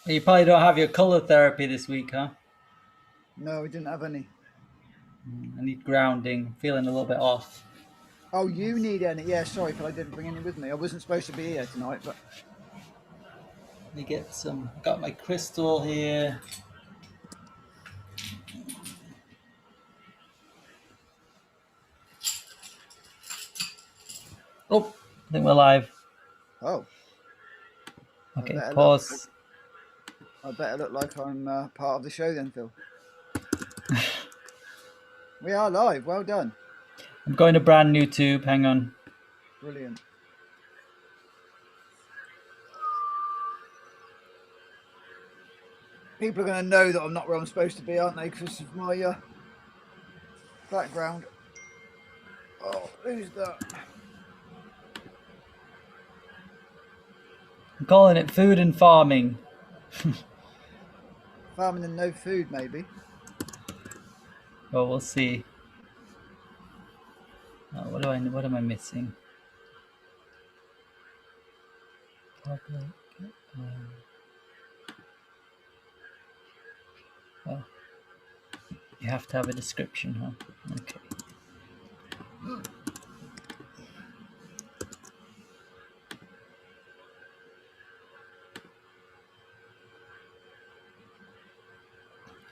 You probably don't have your color therapy this week, huh? No, we didn't have any. I need grounding. Feeling a little bit off. Oh, you need any? Yeah, sorry, Phil, I didn't bring any with me. I wasn't supposed to be here tonight, but Let me get some. Got my crystal here. Oh, I think we're live. oh, I Okay, better look. pause. I better look like I'm part of the show then, Phil. We are live. Well done. I'm going to brand new tube. Hang on. Brilliant. People are going to know that I'm not where I'm supposed to be, aren't they? Because of my background. Oh, who's that? I'm calling it food and farming. Farming and no food, maybe. Well, we'll see. Oh, what am I missing? Public. Um, oh, you have to have a description, huh? Okay.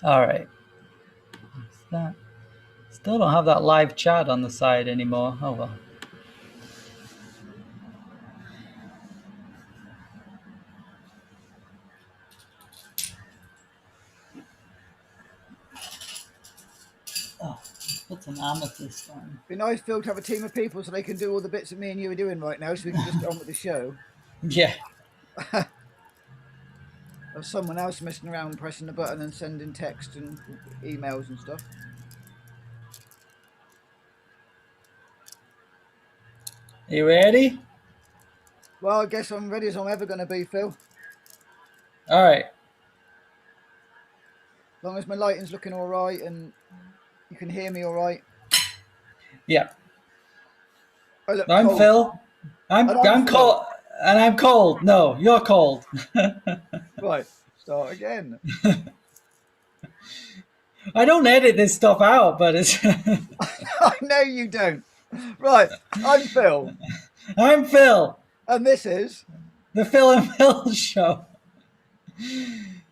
All right. What's that? Still don't have that live chat on the side anymore. Oh well. Oh, put some amethyst on. Be nice, Phil, to have a team of people so they can do all the bits that me and you are doing right now, so we can just get on with the show. Yeah. Of someone else messing around, pressing the button and sending text and emails and stuff. Are you ready? Well, I guess I'm ready as I'm ever going to be, Phil. All right. As long as my lighting's looking all right and you can hear me all right. Yeah. I look I'm cold. Phil. And I'm I'm I'm Phil. cold, and I'm cold. No, you're cold. Right, start again. I don't edit this stuff out, but it's. I know you don't. Right, I'm Phil. I'm Phil. And this is. The Phil and Phil show.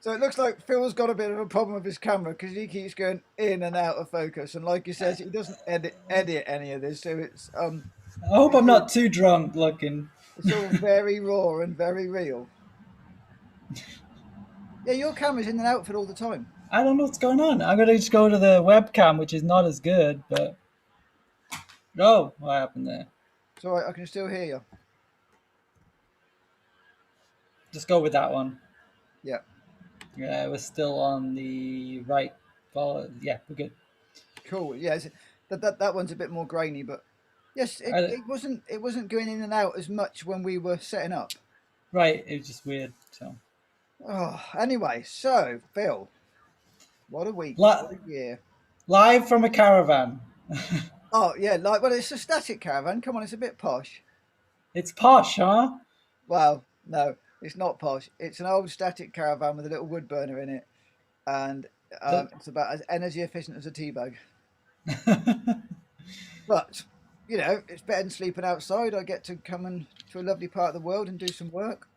So it looks like Phil's got a bit of a problem with his camera because he keeps going in and out of focus. And like he says, he doesn't edit any of this. So I hope it's I'm all not too drunk looking. it's all very raw and very real. Yeah, your camera's in and out for all the time. I don't know what's going on. I'm gonna just go to the webcam, which is not as good, but oh, what happened there? It's all right, I can still hear you. Just go with that one. Yeah. Yeah, we're still on the right. Follow. Yeah, we're good. Cool. Yeah, that one's a bit more grainy, but yes, it wasn't going in and out as much when we were setting up. Right, it was just weird. So Oh, anyway, so Phil, what a week, Li- what a year. live from a caravan. Oh yeah, like well, it's a static caravan. Come on, it's a bit posh. It's posh, huh? Well, no, it's not posh. It's an old static caravan with a little wood burner in it, and The- it's about as energy efficient as a tea bag. But it's better than sleeping outside. I get to come to a lovely part of the world and do some work.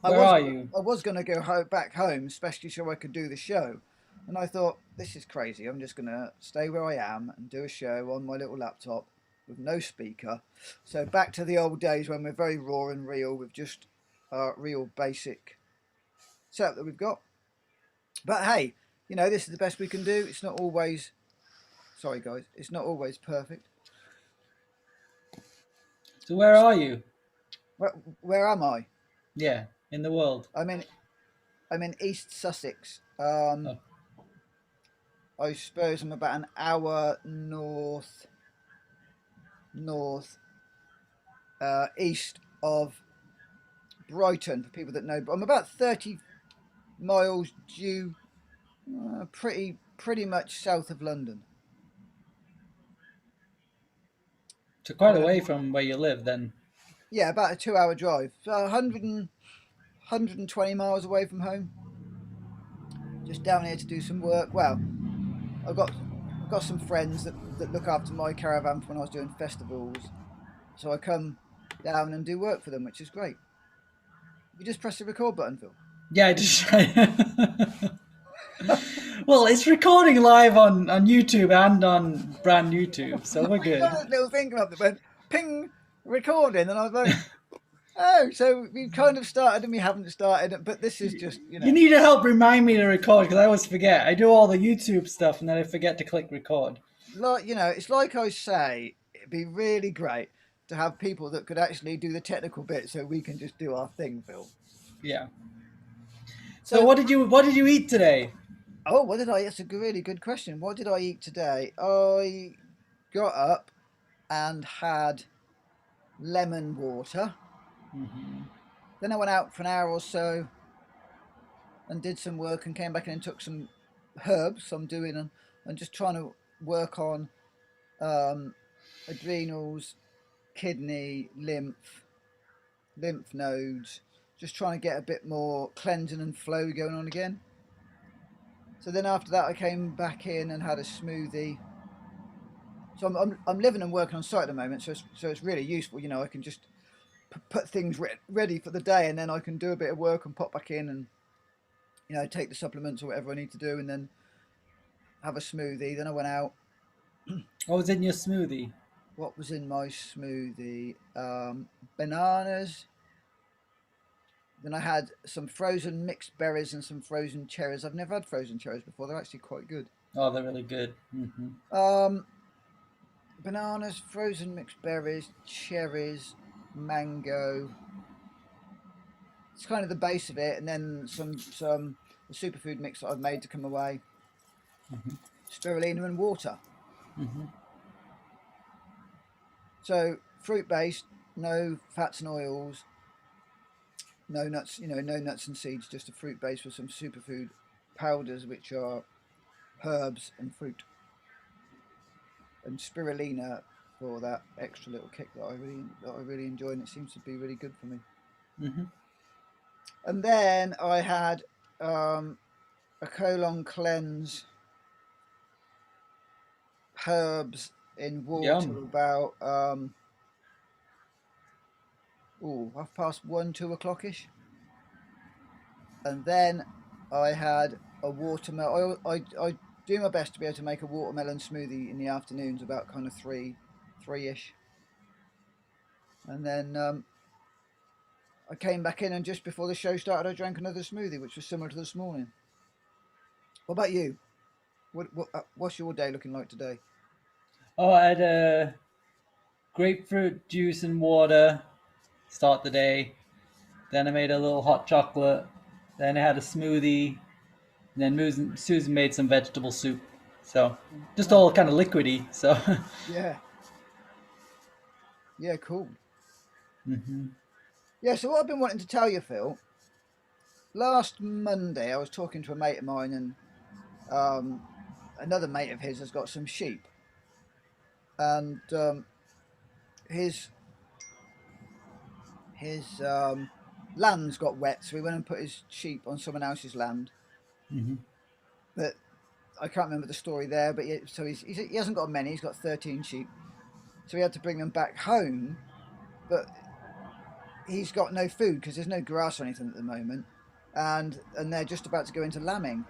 I Where was are you? I was going to go back home, especially so I could do the show, and I thought this is crazy. I'm just going to stay where I am and do a show on my little laptop with no speaker. So back to the old days when we're very raw and real with just real basic setup that we've got. But hey, this is the best we can do. It's not always. Sorry, guys. It's not always perfect. So where are you? Where am I? Yeah, in the world. I'm in East Sussex. Oh, I suppose I'm about an hour north east of Brighton. For people that know, I'm about 30 miles due, pretty much south of London. so quite Uh, away from where you live then. yeah, about a 2-hour drive. So 120 miles away from home. just down here to do some work. Well, I've got I've got some friends that look after my caravan for when I was doing festivals, so I come down and do work for them, which is great. You just press the record button, Phil. Yeah, I just. Well, it's recording live on YouTube and on brand YouTube, so we're I got good. this little thing come up that went ping recording, and I was like, oh, so we've kind of started and we haven't started, but this is just, You you need to help remind me to record because I always forget. I do all the YouTube stuff and then I forget to click record. like it's like I say, it'd be really great to have people that could actually do the technical bit, so we can just do our thing, Phil. Yeah. So So, what did you eat today? oh, what did I? That's a really good question. What did I eat today? I got up and had lemon water. Hmm. Then I went out for an hour or so and did some work and came back in and took some herbs I'm doing and just trying to work on um, adrenals, kidney, lymph nodes, just trying to get a bit more cleansing and flow going on again. So then after that, I came back in and had a smoothie. So I'm living and working on site at the moment, so it's really useful. I can just put things ready for the day, and then I can do a bit of work and pop back in and take the supplements or whatever I need to do, and then have a smoothie. Then I went out. What was in your smoothie? What was in my smoothie? Bananas. Then I had some frozen mixed berries and some frozen cherries. I've never had frozen cherries before. They're actually quite good. Oh, they're really good. Um, Bananas, frozen mixed berries, cherries, mango. It's kind of the base of it, and then some the superfood mix that I've made to come away. Spirulina and water. Hmm. So fruit based, no fats and oils, no nuts. No nuts and seeds. Just a fruit base with some superfood powders, which are herbs and fruit, and spirulina for that extra little kick that I really enjoy, and it seems to be really good for me. Hmm. And then I had a colon cleanse, herbs in water, Yum. about 1:30, 2 o'clock ish, and then I had a watermelon. I do my best to be able to make a watermelon smoothie in the afternoons, about kind of three ish, and then I came back in, and just before the show started, I drank another smoothie, which was similar to this morning. What about you? What's your day looking like today? Oh, I had grapefruit juice and water. Start the day. Then I made a little hot chocolate. Then I had a smoothie. And then Susan made some vegetable soup. So just Oh, all kind of liquidy. So. yeah, yeah, cool. Hmm. Yeah, so what I've been wanting to tell you, Phil, last Monday I was talking to a mate of mine, and another mate of his has got some sheep, and his his land's got wet, so he went and put his sheep on someone else's land. Hmm. But I can't remember the story there. But so he hasn't got many. He's got 13 sheep, so he had to bring them back home. But he's got no food because there's no grass or anything at the moment, and they're just about to go into lambing.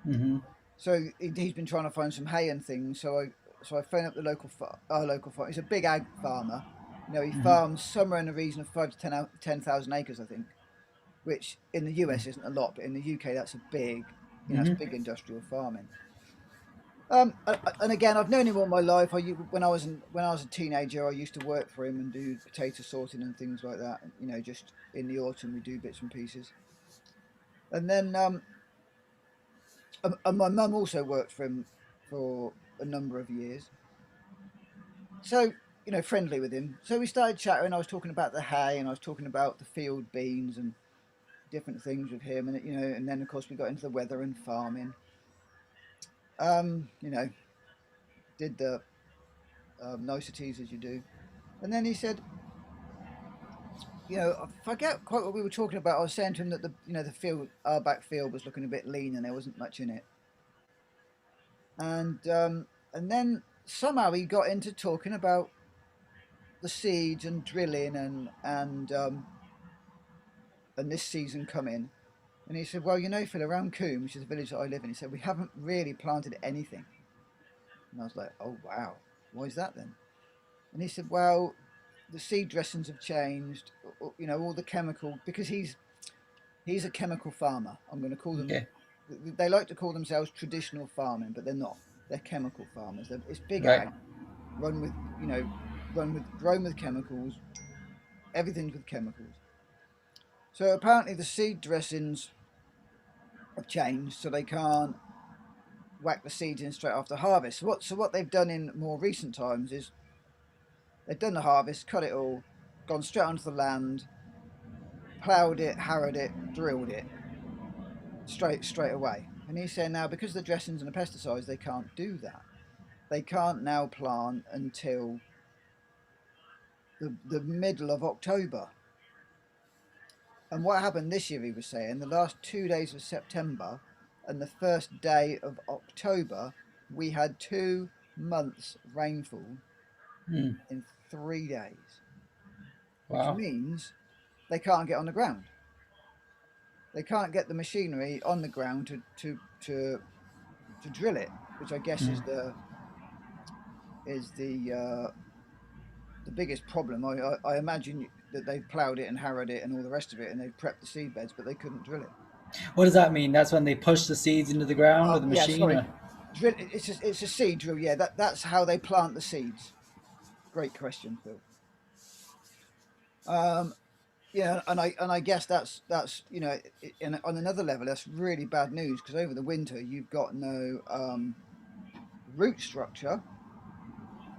Hmm. So he's been trying to find some hay and things. So I phoned up the local farm. He's a big ag farmer. He Hmm. farms somewhere in the region of 5 to 10,000 acres, I think, which in the US isn't a lot, but in the UK that's a big, it's Hmm. big industrial farming. And again, I've known him all my life. When I was a teenager, I used to work for him and do potato sorting and things like that. Just in the autumn we do bits and pieces. And then and my mum also worked for him for a number of years. So, friendly with him. So we started chatting. I was talking about the hay and I was talking about the field beans and different things with him. And then of course we got into the weather and farming. Um, you know, did the niceties as you do. And then he said, I forget quite what we were talking about. I was saying to him that the field, our back field, was looking a bit lean and there wasn't much in it. And then somehow he got into talking about the seeds and drilling and this season coming. And he said, well, Phil, around Coombe, which is the village that I live in, he said, we haven't really planted anything. And I was like, oh, wow. Why is that then? And he said, well, the seed dressings have changed, all the chemical, because he's a chemical farmer. I'm going to call them, Okay. they like to call themselves traditional farming, but they're not. They're chemical farmers. It's big Right. ag, run with, grown with chemicals. Everything's with chemicals. So apparently the seed dressings have changed, so they can't whack the seeds in straight after harvest. So what they've done in more recent times is they've done the harvest, cut it all, gone straight onto the land, ploughed it, harrowed it, drilled it straight away. And he's saying now because of the dressings and the pesticides, they can't do that. They can't now plant until the middle of October. And what happened this year, he was saying, the last 2 days of September and the first day of October, we had 2 months rainfall Mm. in 3 days, which Wow. means they can't get on the ground. They can't get the machinery on the ground to drill it, which I guess Mm. is the biggest problem. I imagine that they've ploughed it and harrowed it and all the rest of it, and they've prepped the seed beds, but they couldn't drill it. What does that mean? That's when they push the seeds into the ground with the Yeah, machine? sorry. Or? Drill. It's a seed drill. Yeah, that's how they plant the seeds. Great question, Phil. Yeah, and I guess that's on another level that's really bad news because over the winter you've got no root structure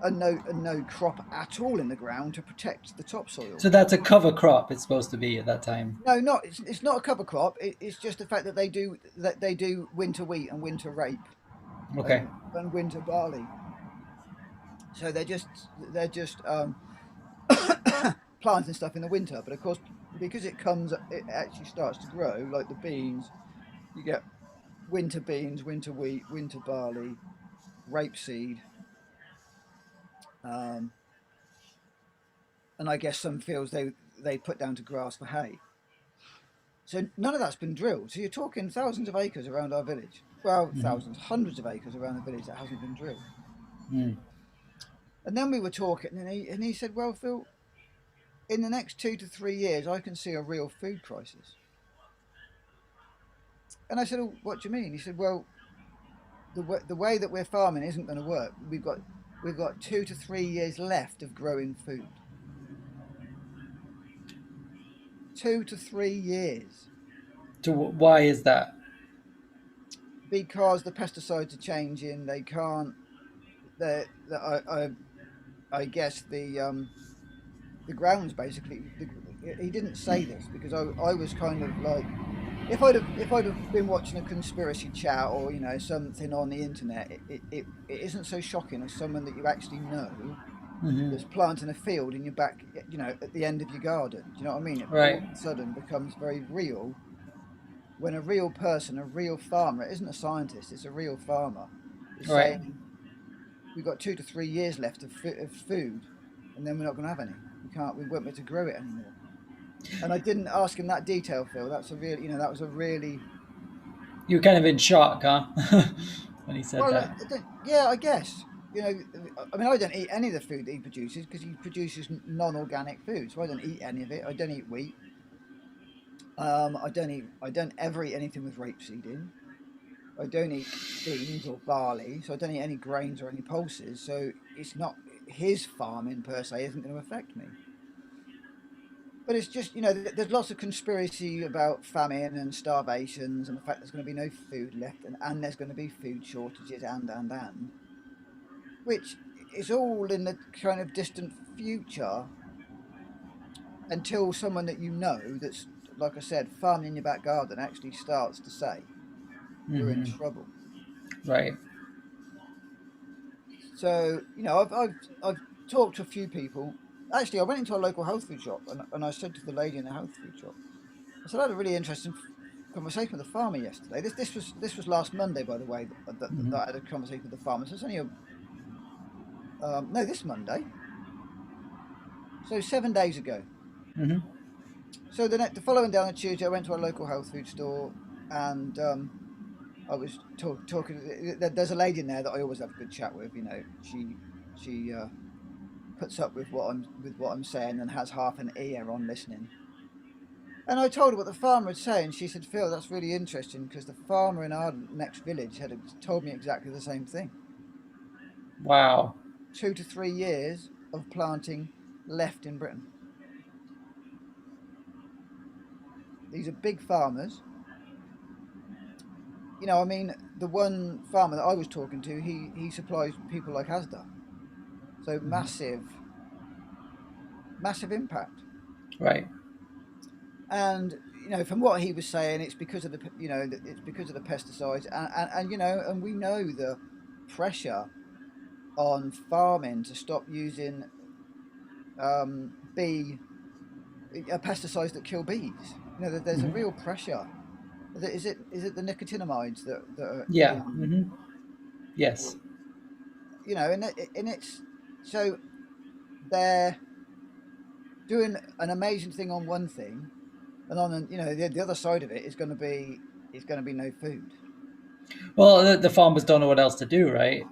and no crop at all in the ground to protect the topsoil. So that's a cover crop it's supposed to be at that time. No, not it's not a cover crop. It's just the fact that they do winter wheat and winter rape Okay. and winter barley. So they're just planting stuff in the winter. But of course, because it actually starts to grow like the beans. You get winter beans, winter wheat, winter barley, rapeseed, um, and I guess some fields they put down to grass for hay. So none of that's been drilled. So you're talking thousands of acres around our village. Well, Mm-hmm. thousands, hundreds of acres around the village that hasn't been drilled. Mm. And then we were talking, and he said, "Well, Phil, in the next 2 to 3 years, I can see a real food crisis." And I said, "Oh, what do you mean?" He said, "Well, the way that we're farming isn't going to work. We've got 2 to 3 years left of growing food. 2 to 3 years." So why is that? Because the pesticides are changing. They can't. I guess the grounds basically. He didn't say this because I was kind of like if I'd have been watching a conspiracy chat or something on the internet, it isn't so shocking as someone that you actually know Mm-hmm. that's planting a field in your back, at the end of your garden. Do you know what I mean? It all Right. of a sudden becomes very real when a real person, a real farmer, it isn't a scientist, it's a real farmer, is Right. saying we've got 2 to 3 years left of food, and then we're not going to have any. We won't be able to grow it anymore. And I didn't ask him that detail, Phil. That was a really You were kind of in shock, huh? When he said well. that. Yeah, I guess. I mean, I don't eat any of the food that he produces because he produces non-organic food, so I don't eat any of it. I don't eat wheat. I don't ever eat anything with rapeseed in. I don't eat beans or barley, so I don't eat any grains or any pulses. So it's not his farming per se isn't going to affect me. But it's just there's lots of conspiracy about famine and starvations and the fact there's going to be no food left and there's going to be food shortages and which is all in the kind of distant future until someone that that's like I said farming in your back garden actually starts to say we're in Mm-hmm. trouble. Right. So I've talked to a few people, actually, I went into a local health food shop and I said to the lady in the health food shop, I said I had a really interesting conversation with the farmer yesterday. This was last Monday, by the way, that Hmm. I had a conversation with the farmer. So it's only no, this Monday. So 7 days ago. Hmm. So the following day on a Tuesday, I went to a local health food store and I was talking. There's a lady in there that I always have a good chat with. You know, she puts up with what I'm saying and has half an ear on listening. And I told her what the farmer had said, and she said, "Phil, that's really interesting because the farmer in our next village had told me exactly the same thing. Wow. 2 to 3 years of planting left in Britain. These are big farmers. You know, I mean, the one farmer that I was talking to, he supplies people like Asda. So Hmm. massive impact. Right. And you know, from what he was saying, it's because of it's because of the pesticides, and you know, and we know the pressure on farming to stop using bee pesticides that kill bees. You know, there's a Hmm. real pressure. Is it the nicotinamides that are Yeah. in, Hmm. Yes. you know, and it's so they're doing an amazing thing on one thing, and on you know the other side of it is going to be no food. Well, the farmers don't know what else to do, right?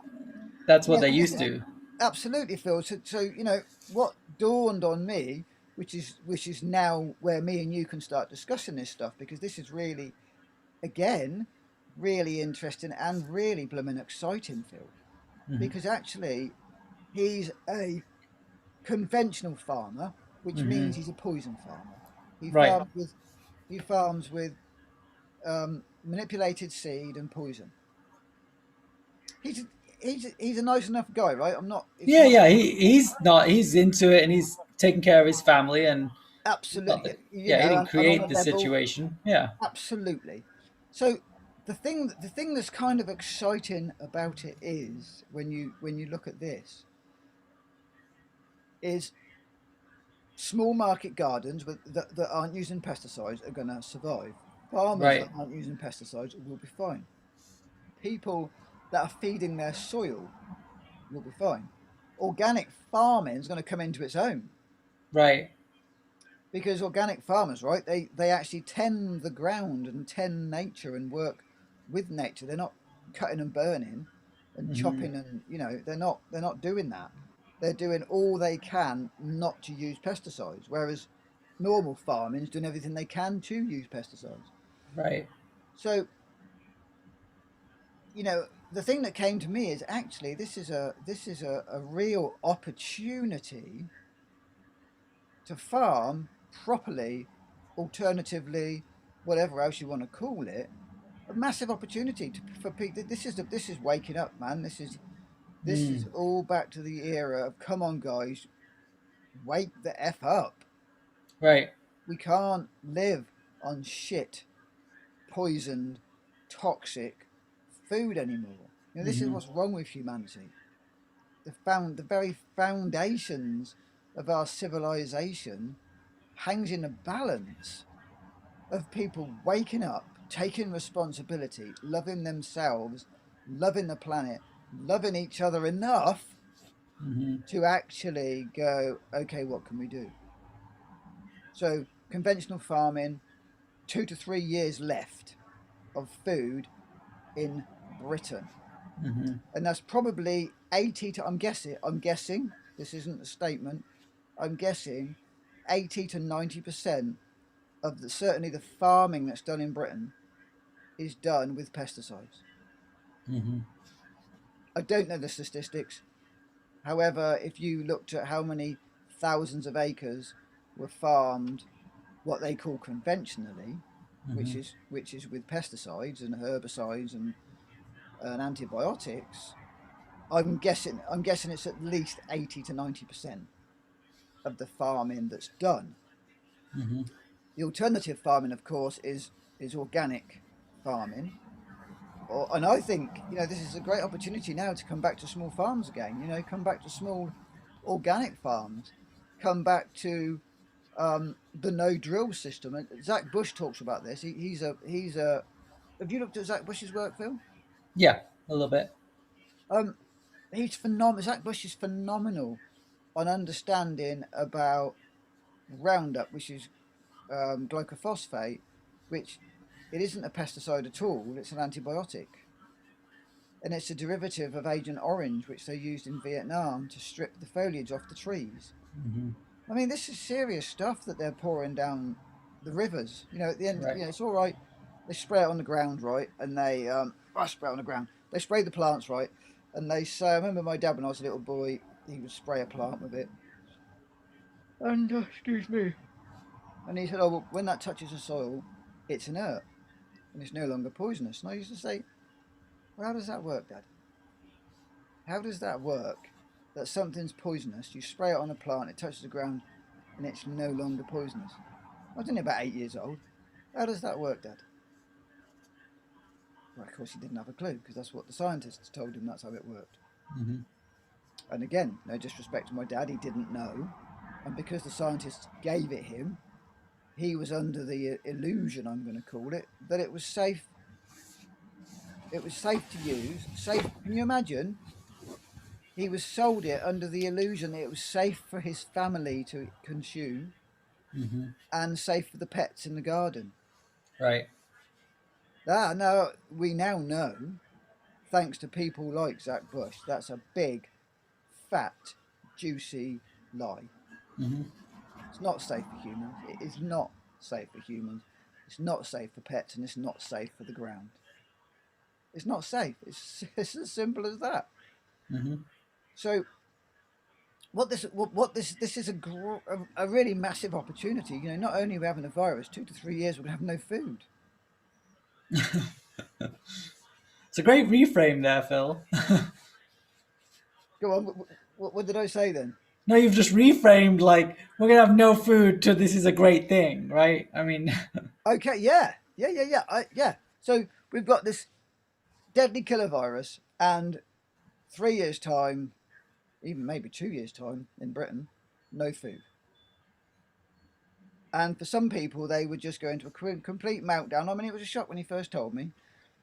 That's what Yeah, they well, used to. absolutely, Phil. So you know what dawned on me, which is now where me and you can start discussing this stuff because this is really, again, really interesting and really blooming exciting, Phil. Hmm. Because actually, he's a conventional farmer, which Hmm. means he's a poison farmer. He Right. farms with he farms with manipulated seed and poison. He's he's a nice enough guy, right? I'm not. It's Yeah, not yeah. He's not. He's into it, and he's taking care of his family, and not absolutely, that. you Yeah, he know, didn't and on a create the level, situation. Yeah. absolutely. So the thing that's kind of exciting about it is when you look at this is small market gardens that aren't using pesticides are going to survive. Farmers Right. that aren't using pesticides will be fine. People that are feeding their soil will be fine. Organic farming is going to come into its own Right. because organic farmers, right? They actually tend the ground and tend nature and work with nature. They're not cutting and burning and Hmm. chopping and you know they're not doing that. They're doing all they can not to use pesticides, whereas normal farming is doing everything they can to use pesticides. Right. So you know the thing that came to me is actually this is a real opportunity to farm properly, alternatively, whatever else you want to call it, a massive opportunity for people. This is waking up, man. This is Mm. all back to the era of come on, guys, wake the f up. Right. We can't live on shit, poisoned, toxic food anymore. You know, this is Hmm. what's wrong with humanity. The very foundations of our civilization hangs in a balance of people waking up, taking responsibility, loving themselves, loving the planet, loving each other enough Hmm. to actually go, okay, what can we do? So, conventional farming, 2 to 3 years left of food in Britain. Hmm. And that's probably 80 to, I'm guessing, this isn't a statement, I'm guessing 80 to 90% of certainly the farming that's done in Britain is done with pesticides. Hmm. I don't know the statistics. However, if you looked at how many thousands of acres were farmed what they call conventionally, which Hmm. is with pesticides and herbicides and antibiotics, I'm guessing it's at least 80 to 90% of the farming that's done. Hmm. The alternative farming, of course, is organic farming. And I think this is a great opportunity now to come back to small farms again. You know, come back to small organic farms come back to the no drill system. And Zach Bush talks about this. He's a. Have you looked at Zach Bush's work, Phil? Yeah, a little bit. Um, he's phenomenal. Zach Bush is phenomenal on understanding about Roundup, which is glycophosphate, which it isn't a pesticide at all. It's an antibiotic, and it's a derivative of Agent Orange, which they used in Vietnam to strip the foliage off the trees. Hmm. I mean, this is serious stuff that they're pouring down the rivers. At the end, Right. it's all right. They spray it on the ground, right, and they spray it on the ground. They spray the plants, right, and they say. I remember my dad when I was a little boy. He would spray a plant with it, and excuse me, and he said, "Oh, well, when that touches the soil, it's inert and it's no longer poisonous." And I used to say, "Well, how does that work, Dad? How does that work? That something's poisonous, you spray it on a plant, it touches the ground, and it's no longer poisonous." I was only about 8 years old. How does that work, Dad? Well, of course, he didn't have a clue because that's what the scientists told him. That's how it worked. Hmm. And again, no disrespect to my dad, he didn't know. And because the scientists gave it him, he was under the illusion, I'm going to call it, that it was safe. It was safe to use. Safe. Can you imagine? He was sold it under the illusion that it was safe for his family to consume Hmm. and safe for the pets in the garden. Right. No, we now know, thanks to people like Zach Bush, that's a big, fat, juicy lie. Hmm. It's not safe for humans. It is not safe for humans. It's not safe for pets, and it's not safe for the ground. It's not safe. It's as simple as that. Hmm. So this is a really massive opportunity. Not only are we having a virus, 2 to 3 years we're gonna have no food. It's a great reframe there, Phil. Go on. What did I say then? No, you've just reframed like we're gonna have no food to this is a great thing, right? I mean, Okay, yeah. So we've got this deadly killer virus, and 3 years time, even maybe 2 years time in Britain, no food. And for some people, they would just go into a complete meltdown. I mean, it was a shock when he first told me,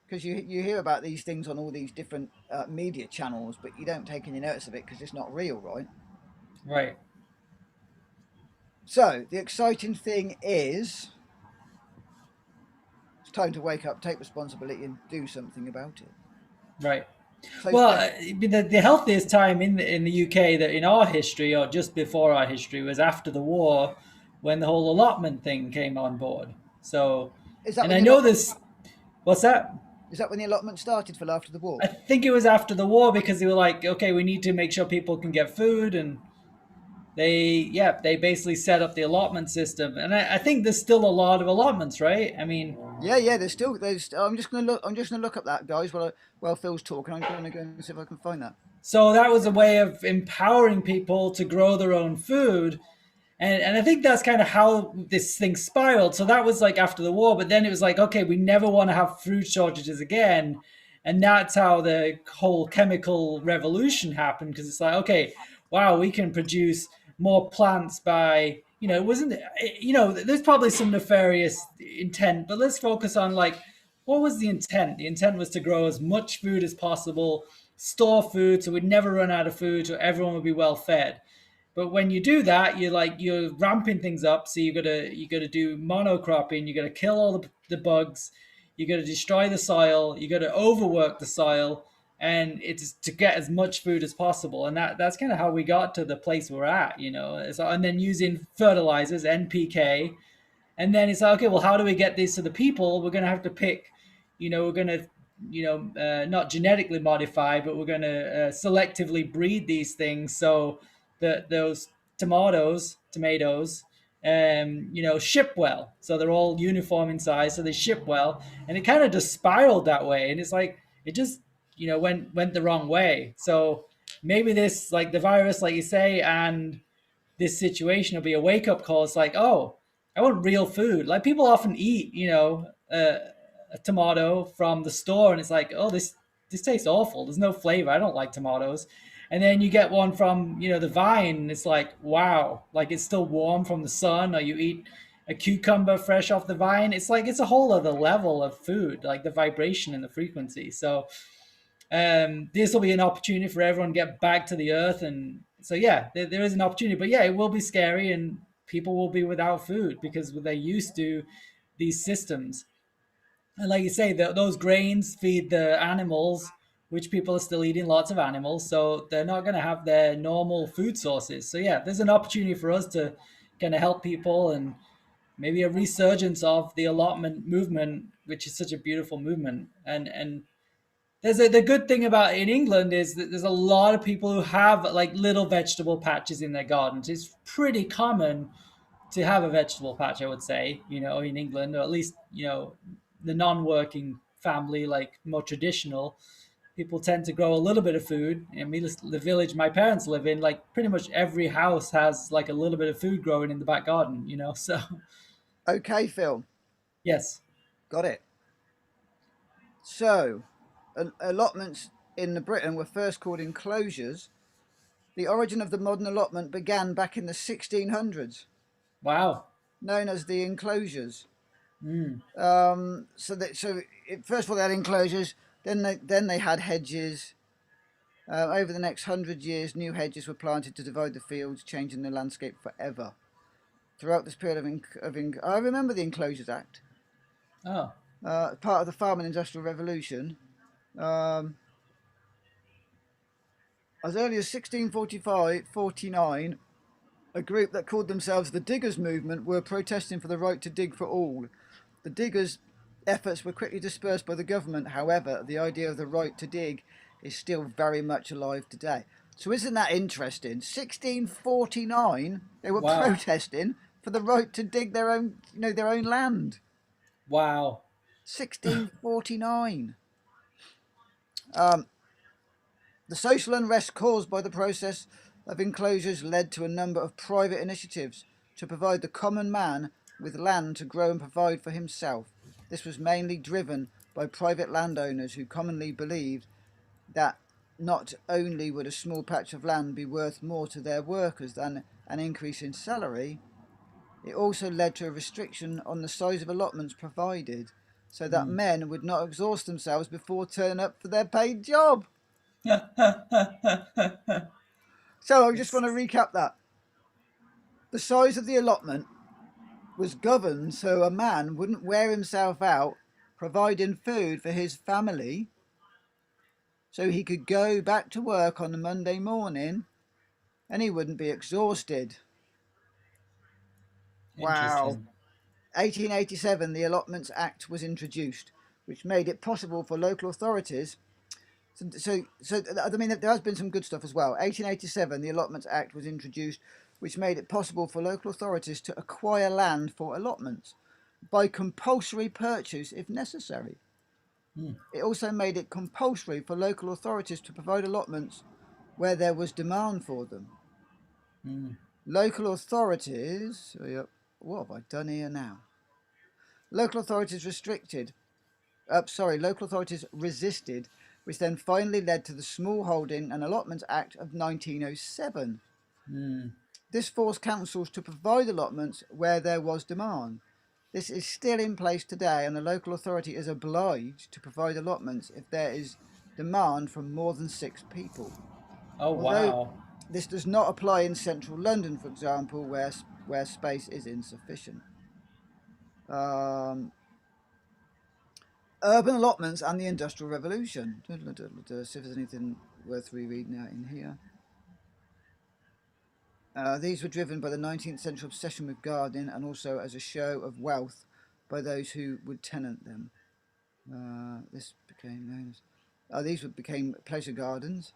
because you hear about these things on all these different media channels, but you don't take any notice of it because it's not real, right? right, So the exciting thing is, it's time to wake up, take responsibility, and do something about it. right. So Well, Phil, the healthiest time in the UK that in our history or just before our history was after the war, when the whole allotment thing came on board. So, is that and when I the know allotment this. What's that? is that when the allotment started for after the I war? think it was after the war because they were like, okay, we need to make sure people can get food, and they basically set up the allotment system. And I think there's still a lot of allotments, right? I mean, Yeah. There's. I'm just gonna look. I'm just gonna look up that, guys. While Phil's talking, I'm gonna go and see if I can find that. so that was a way of empowering people to grow their own food. And I think that's kind of how this thing spiraled. So that was like after the war, but then it was like, okay, we never want to have food shortages again. And that's how the whole chemical revolution happened, because it's like, okay, wow, we can produce more plants by, it wasn't, there's probably some nefarious intent, but let's focus on like, what was the intent? The intent was to grow as much food as possible, store food so we'd never run out of food, so everyone would be well fed. But when you do that, you're ramping things up. So you gotta do monocropping. You gotta kill all the bugs. You gotta destroy the soil. You gotta overwork the soil, and it's to get as much food as possible. And that's kind of how we got to the place we're at. So, and then using fertilizers, NPK, and then it's like, okay, well, how do we get this to the people? We're going to have to pick, we're going to, not genetically modify, but we're going to selectively breed these things so that those tomatoes, ship well. So they're all uniform in size, so they ship well. And it kind of just spiraled that way. And it's like, it just, went the wrong way. So maybe this, like the virus, like you say, and this situation will be a wake up call. It's like, oh, I want real food. Like people often eat, a tomato from the store, and it's like, oh, this tastes awful. There's no flavor. I don't like tomatoes. And then you get one from, the vine, and it's like, wow, like it's still warm from the sun, or you eat a cucumber fresh off the vine. It's like it's a whole other level of food, like the vibration and the frequency. So this will be an opportunity for everyone to get back to the earth. And so, yeah, there is an opportunity, but yeah, it will be scary, and people will be without food because they're used to these systems. And like you say, those grains feed the animals, which people are still eating lots of animals. So they're not going to have their normal food sources. So, yeah, there's an opportunity for us to kind of help people, and maybe a resurgence of the allotment movement, which is such a beautiful movement. And the good thing about in England is that there's a lot of people who have like little vegetable patches in their gardens. It's pretty common to have a vegetable patch, I would say, in England, or at least, the non-working family, like more traditional people tend to grow a little bit of food. I mean, the village my parents live in, like pretty much every house has like a little bit of food growing in the back garden, so Okay, Phil, yes. got it. So, allotments in the Britain were first called enclosures. The origin of the modern allotment began back in the 1600s, Wow. known as the enclosures. Mm. First of all they had enclosures, then they had hedges. Over the next 100 years, new hedges were planted to divide the fields, changing the landscape forever. Throughout this period I remember the Enclosures Act, Oh. part of the Farm and Industrial Revolution. Um, as early as 1645-49, a group that called themselves the Diggers Movement were protesting for the right to dig for all. The Diggers' efforts were quickly dispersed by the government. However, the idea of the right to dig is still very much alive today. So isn't that interesting? 1649, they were Wow. protesting for the right to dig their own land. Wow. 1649. Um, the social unrest caused by the process of enclosures led to a number of private initiatives to provide the common man with land to grow and provide for himself. This was mainly driven by private landowners who commonly believed that not only would a small patch of land be worth more to their workers than an increase in salary, it also led to a restriction on the size of allotments provided, so that Mm. men would not exhaust themselves before turning up for their paid job. So I just want to It's recap that. The size of the allotment was governed so a man wouldn't wear himself out providing food for his family, so he could go back to work on the Monday morning and he wouldn't be exhausted. Wow. interesting. 1887, the Allotments Act was introduced, which made it possible for local authorities. I mean, there has been some good stuff as well. 1887, the Allotments Act was introduced, which made it possible for local authorities to acquire land for allotments by compulsory purchase if necessary. Mm. It also made it compulsory for local authorities to provide allotments where there was demand for them. Mm. Local authorities, what have I done here now? Local authorities local authorities resisted, which then finally led to the Smallholding and Allotments Act of 1907. Mm. This forced councils to provide allotments where there was demand. This is still in place today, and the local authority is obliged to provide allotments if there is demand from more than 6 people. Oh, Although wow. this does not apply in central London, for example, where space is insufficient. Um, Urban allotments and the Industrial Revolution. See if there's anything worth rereading out in here. These were driven by the 19th century obsession with gardening and also as a show of wealth by those who would tenant them. This became known as. These became pleasure gardens.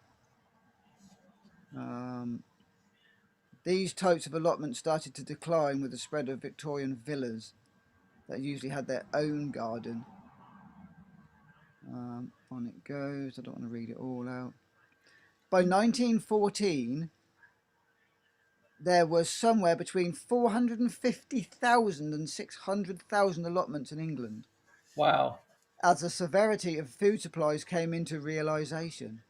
These types of allotments started to decline with the spread of Victorian villas that usually had their own garden. On it goes. I don't want to read it all out. By 1914, there was somewhere between 450,000 and 600,000 allotments in England, Wow. as the severity of food supplies came into realisation.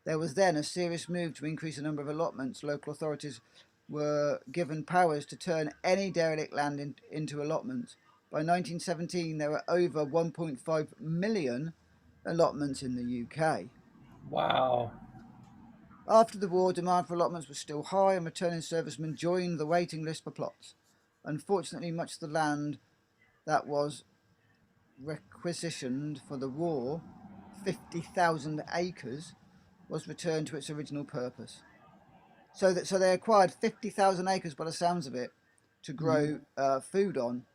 There was then a serious move to increase the number of allotments. Local authorities were given powers to turn any derelict land into allotments. By 1917, there were over 1.5 million allotments in the UK. Wow. After the war, demand for allotments was still high, and returning servicemen joined the waiting list for plots. Unfortunately, much of the land that was requisitioned for the war, 50,000 acres, was returned to its original purpose. So they acquired 50,000 acres by the sounds of it to Hmm. grow food on.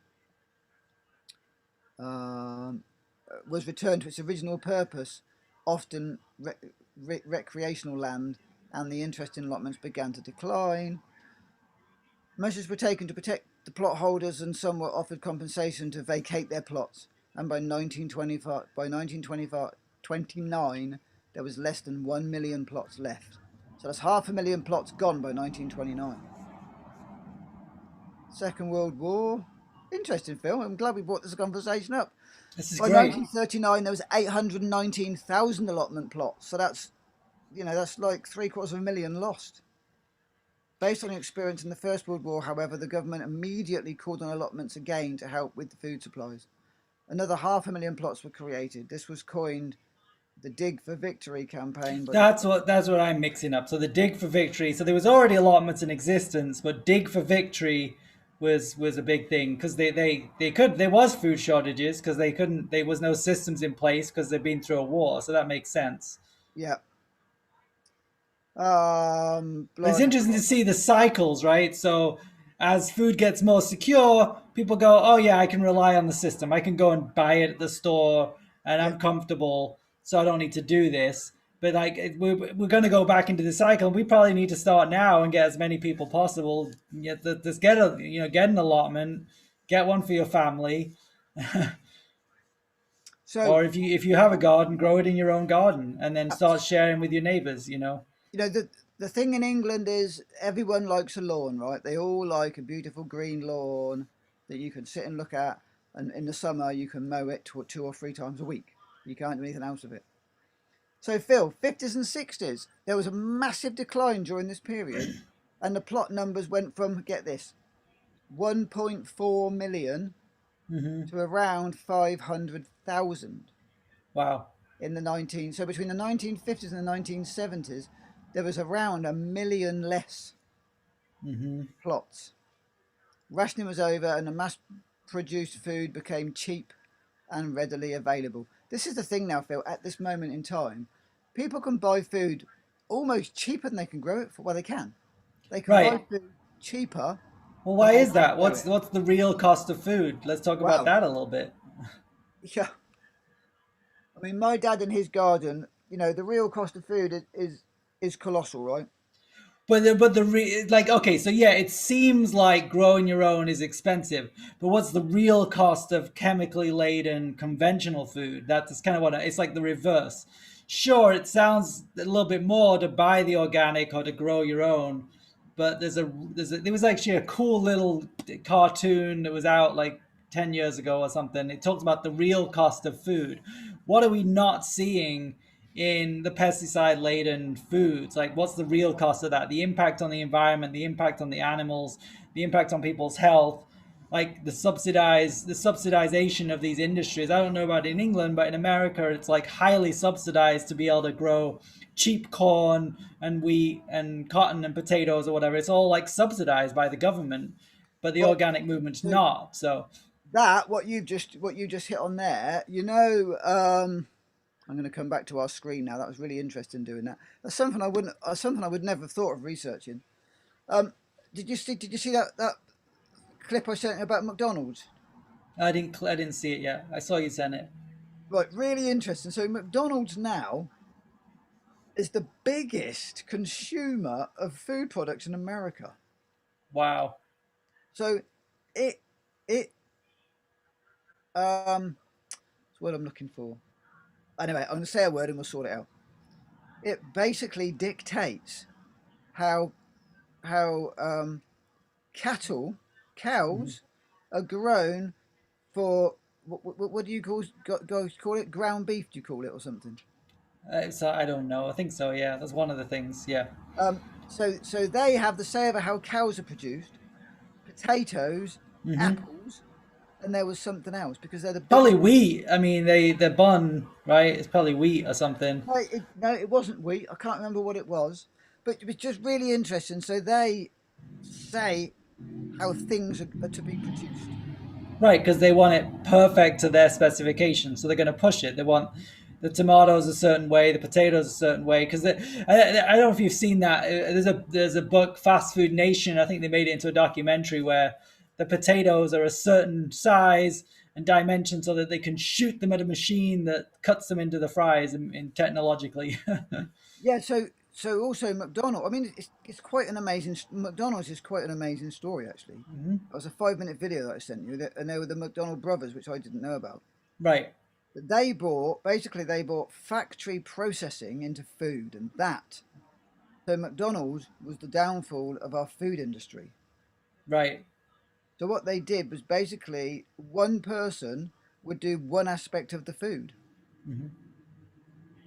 Um, was returned to its original purpose, often recreational land, and the interest in allotments began to decline. Measures were taken to protect the plot holders, and some were offered compensation to vacate their plots. And by 1925, 29, there was less than 1 million plots left. So that's 500,000 plots gone by 1929. Second World War. Interesting film. I'm glad we brought this conversation up. This is By great. 1939, there was 819,000 allotment plots. So that's like 750,000 lost. Based on experience in the First World War, however, the government immediately called on allotments again to help with the food supplies. Another 500,000 plots were created. This was coined the Dig for Victory campaign. But That's what I'm mixing up. So the dig for victory. So there was already allotments in existence, but dig for victory was a big thing because they could there was food shortages because they couldn't there was no systems in place because they've been through a war. So that makes sense. yeah, But it's blimey, interesting to see the cycles, right? So as food gets more secure, people go, "Oh yeah, I can rely on the system. I can go and buy it at the store, and yeah. I'm comfortable, so I don't need to do this." But we're going to go back into the cycle. We probably need to start now and get as many people possible. Just get an allotment, get one for your family, So or if you have a garden, grow it in your own garden, and then uh, start sharing with your neighbors. the thing in England is everyone likes a lawn, right? They all like a beautiful green lawn that you can sit and look at, and in the summer you can mow it two or three times a week. You can't do anything else with it. So, Phil, 50s and 60s, there was a massive decline during this period, and the plot numbers went from, get this, 1.4 million Hmm. to around 500,000 Wow. in the 19. So, between the 1950s and the 1970s, there was around a million less Hmm. plots. Rationing was over, and the mass produced food became cheap and readily available. This is the thing now, Phil, at this moment in time, people can buy food almost cheaper than they can grow it for. Well, they can. They can buy Right. food cheaper Well, than why they is can that? grow What's it. what's the real cost of food? Let's talk about Wow. that a little bit. Yeah. I mean, my dad and his garden, the real cost of food is colossal, right? Like, okay, so yeah, it seems like growing your own is expensive, but what's the real cost of chemically laden conventional food? That's kind of it's like the reverse. Sure, it sounds a little bit more to buy the organic or to grow your own, but there was actually a cool little cartoon that was out like 10 years ago or something. It talks about the real cost of food. What are we not seeing in the pesticide laden foods? Like, what's the real cost of that? The impact on the environment, the impact on the animals, the impact on people's health, like the subsidization of these industries. I don't know about in England, but in America it's like highly subsidized to be able to grow cheap corn and wheat and cotton and potatoes or whatever. It's all like subsidized by the government, but the Well, organic movement's so not. So that what you just hit on there, I'm going to come back to our screen now. That was really interesting doing that. That's something I would never have thought of researching. Um, did you see that clip I sent you about McDonald's? I didn't see it yet. I saw you send it. Right, really interesting. So McDonald's now is the biggest consumer of food products in America. Wow. So it it it's what I'm looking for. Anyway, I'm going to say a word and we'll sort it out. It basically dictates how how cattle Mhm. cows are grown for what do you call it, ground beef, do you call it, or something? So I don't know. I think so. Yeah, that's one of the things. Yeah. So they have the say over how cows are produced, potatoes, Hmm. apples, and there was something else because they're the Probably biggest. wheat. I mean, the bun, right? It's probably wheat or something. No, it wasn't wheat. I can't remember what it was, but it was just really interesting. So they say how things are to be produced. Right, because they want it perfect to their specifications, so they're going to push it. They want the tomatoes a certain way, the potatoes a certain way. Because I don't know if you've seen that. There's a book, Fast Food Nation. I think they made it into a documentary where the potatoes are a certain size and dimension, so that they can shoot them at a machine that cuts them into the fries in technologically. Yeah. So also McDonald. I mean, it's quite an amazing. McDonald's is quite an amazing story actually. It was a 5 minute video that I sent you, and they were the Mcdonald Brothers, which I didn't know about. Right, They brought factory processing into food, and that so McDonald's was the downfall of our food industry. right. So what they did was basically one person would do one aspect of the food.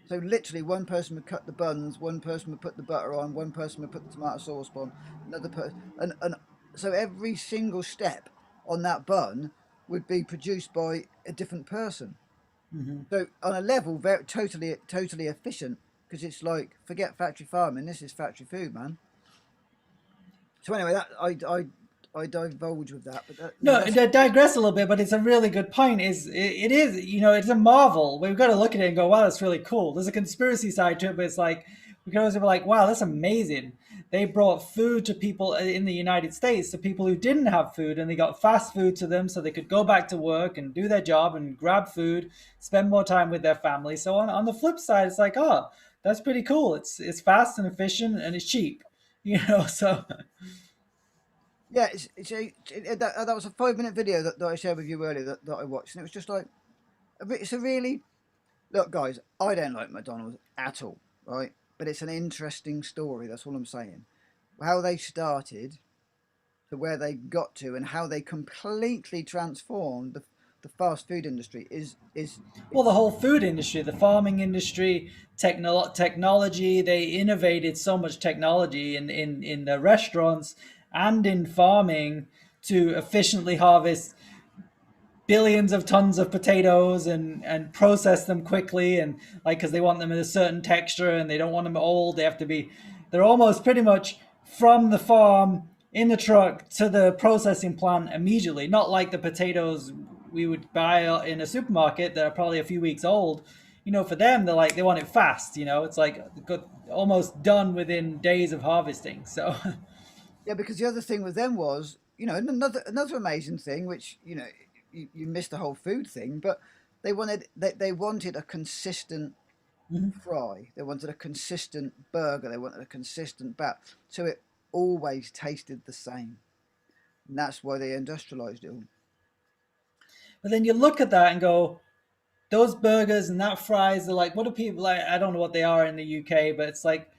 So literally one person would cut the buns, one person would put the butter on, one person would put the tomato sauce on, another person, and so every single step on that bun would be produced by a different person. So on a level, very totally efficient because it's like forget factory farming. This is factory food, man. So anyway, that I divulge with that, but No, that's to digress a little bit, but it's a really good point. It is, it's a marvel. We've got to look at it and go, wow, that's really cool. There's a conspiracy side to it, but it's like we can always be like, wow, that's amazing. They brought food to people in the United States, to people who didn't have food, and they got fast food to them so they could go back to work and do their job and grab food, spend more time with their family. So on the flip side, it's like, oh, that's pretty cool. It's fast and efficient and it's cheap, so yeah. That was a 5 minute video that I shared with you earlier that I watched, and it was just like it's a really look, guys. I don't like McDonald's at all, right? But it's an interesting story. That's all I'm saying. How they started to where they got to, and how they completely transformed the fast food industry is well, the it's whole food industry, the farming industry, technology, they innovated so much technology in the restaurants and in farming to efficiently harvest billions of tons of potatoes and process them quickly, and like because they want them in a certain texture and they don't want them old. They're almost pretty much from the farm in the truck to the processing plant immediately, not like the potatoes we would buy in a supermarket that are probably a few weeks old. For them, they want it fast. It's like almost done within days of harvesting. So yeah. Because the other thing with them was and another amazing thing, which you missed the whole food thing, but they wanted a consistent fry. They wanted a consistent burger. They wanted a consistent bat. So it always tasted the same. And that's why they industrialized it all. but then you look at that and go, those burgers and that fries are like, what do people like? I don't know what they are in the UK, but it's like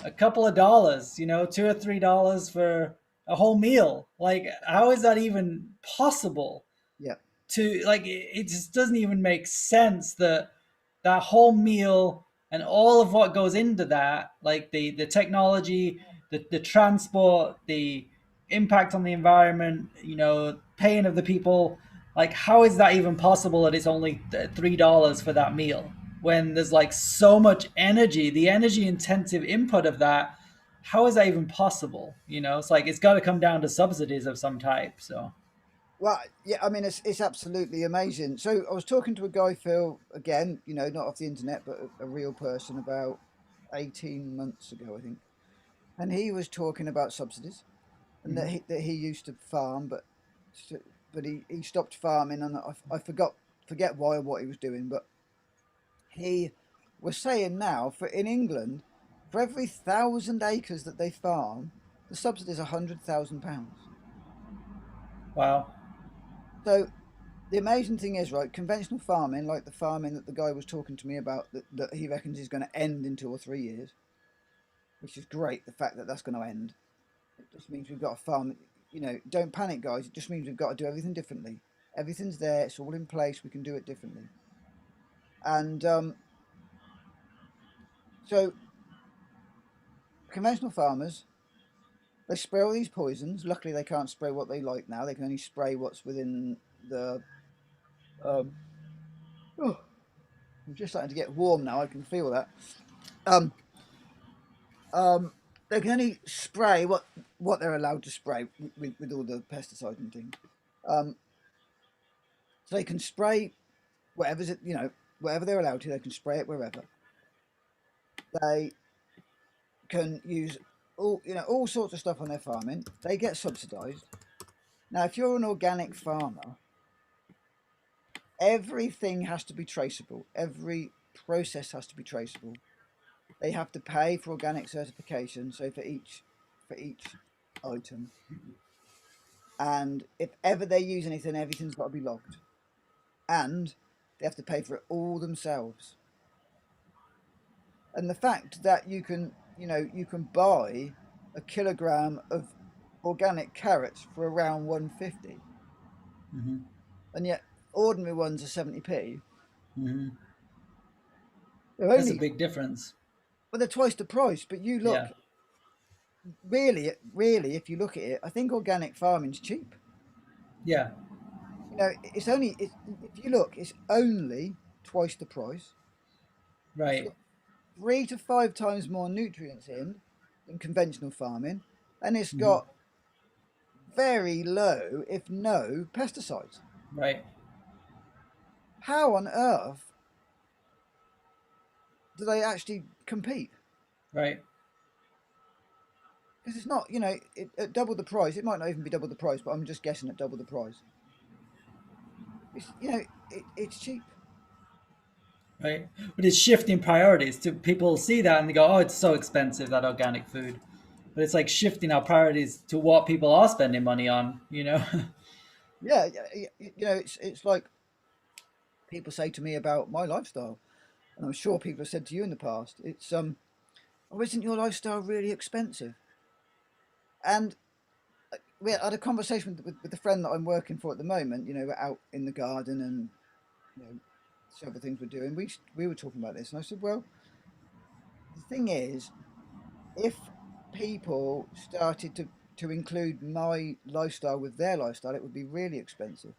a couple of dollars, $2 or $3 for a whole meal. Like, how is that even possible? Yeah. To like, it just doesn't even make sense that that whole meal and all of what goes into that, like the technology, the transport, the impact on the environment, paying of the people, like how is that even possible that it's only $3 for that meal when there's like so much energy, the energy intensive input of that? How is that even possible? It's like it's got to come down to subsidies of some type. So Well, yeah, I mean, it's absolutely amazing. So I was talking to a guy, Phil, again, not off the internet, but a real person about 18 months ago, I think. And he was talking about subsidies and that he used to farm, but he stopped farming, and I forget why or what he was doing, but he was saying now for in England, for every 1,000 acres that they farm, the subsidy is £100,000. wow. So the amazing thing is, right, conventional farming, like the farming that the guy was talking to me about, that he reckons is going to end in 2 or 3 years, which is great. The fact that that's going to end, it just means we've got to farm. Don't panic, guys. It just means we've got to do everything differently. Everything's there. It's all in place. We can do it differently. And So conventional farmers, they spray all these poisons. Luckily, they can't spray what they like now. They can only spray what's within the. Um, oh, I'm just starting to get warm now. I can feel that. Um, they can only spray what they're allowed to spray with all the pesticides and things. Um, so they can spray whatever's it, whatever they're allowed to. They can spray it wherever. They can use all sorts of stuff on their farming. They get subsidised. Now, if you're an organic farmer, everything has to be traceable. Every process has to be traceable. They have to pay for organic certification, so for each item. And if ever they use anything, everything's got to be logged. And they have to pay for it all themselves. And the fact that you can buy a kilogram of organic carrots for around 150, Hmm. and yet ordinary ones are 70p. Hmm. They're That's a only, big difference. but they're twice the price. But you Yeah. look, really, if you look at it, I think organic farming's cheap. Yeah. If you look, it's only twice the price. It's Right. got 3 to 5 times more nutrients in than conventional farming, and it's Hmm. got very low, if no, pesticides. Right. How on earth do they actually compete? Right. Because it's not, at double the price. It might not even be double the price, but I'm just guessing at double the price. It's cheap. Right. But it's shifting priorities. To people see that and they go, "Oh, it's so expensive that organic food." But it's like shifting our priorities to what people are spending money on. You know. Yeah, it's like people say to me about my lifestyle, and I'm sure people have said to you in the past. Oh, isn't your lifestyle really expensive? And we had a conversation with the friend that I'm working for at the moment. We're out in the garden and several things we're doing. We were talking about this, and I said, well, the thing is, if people started to include my lifestyle with their lifestyle, it would be really expensive.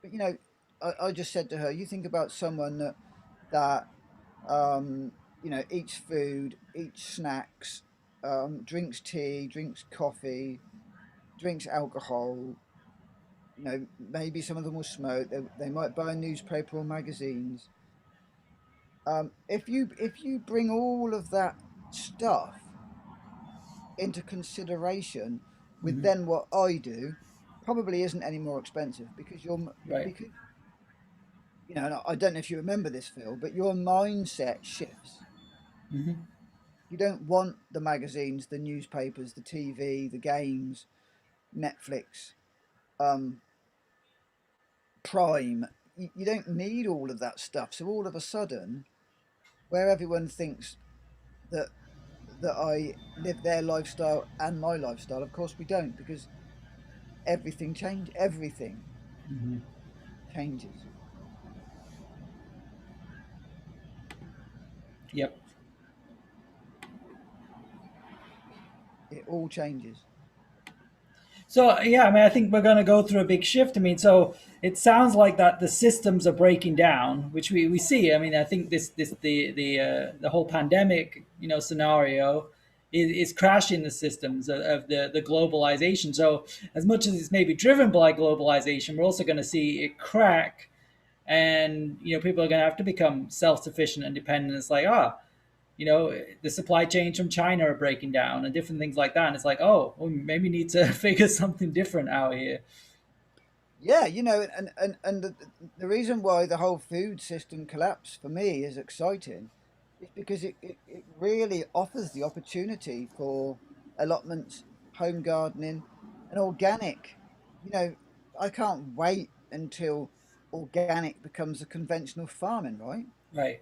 But I just said to her, you think about someone that eats food, eats snacks, drinks tea, drinks coffee, drinks alcohol. Maybe some of them will smoke. They might buy newspaper or magazines. If you bring all of that stuff into consideration with Hmm. then what I do, probably isn't any more expensive because Right. because and I don't know if you remember this, Phil, but your mindset shifts. Hmm. You don't want the magazines, the newspapers, the TV, the games, Netflix, um, Prime. You don't need all of that stuff. So all of a sudden, where everyone thinks that I live their lifestyle and my lifestyle, of course we don't, because everything Hmm. changes. Yep. It all changes. So yeah, I mean, I think we're going to go through a big shift. I mean, so it sounds like that the systems are breaking down, which we see. I mean, I think the whole pandemic scenario is crashing the systems of the globalization. So as much as it's maybe driven by globalization, we're also going to see it crack, and people are going to have to become self sufficient and dependent. It's like the supply chains from China are breaking down and different things like that. And it's like, oh, well, maybe we need to figure something different out here. Yeah, and the reason why the whole food system collapse for me is exciting is because it really offers the opportunity for allotments, home gardening, and organic. You know, I can't wait until organic becomes a conventional farming, right? Right.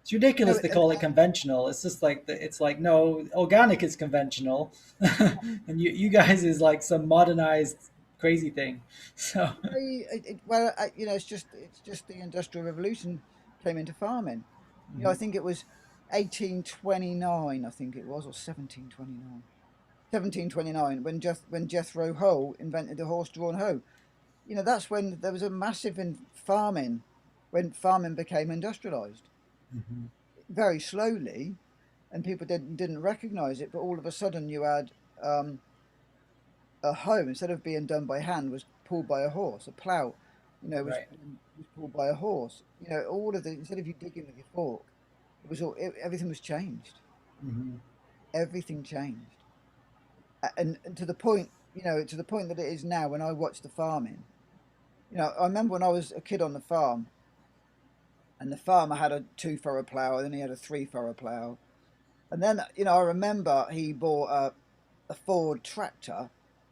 It's ridiculous to And call it conventional. It's just like it's like no, organic is conventional, and you guys is like some modernized crazy thing. So it's just the industrial revolution came into farming. I mhm. think it was 1829, I think it was, or 1729. 1729, when Jethro Hull invented the horse-drawn hoe. You know, that's when there was a massive in farming, when farming became industrialized Hmm. very slowly, and people didn't recognize it. But all of a sudden, you had um, a hoe, instead of being done by hand, was pulled by a horse. A plow, Right. was pulled by a horse. All of the, instead of you digging with your fork, everything was changed. Hmm. Everything changed, and to the point, to the point that it is now. When I watch the farming, I remember when I was a kid on the farm, and the farmer had a 2 furrow plow, and then he had a 3 furrow plow, and then I remember he bought a Ford tractor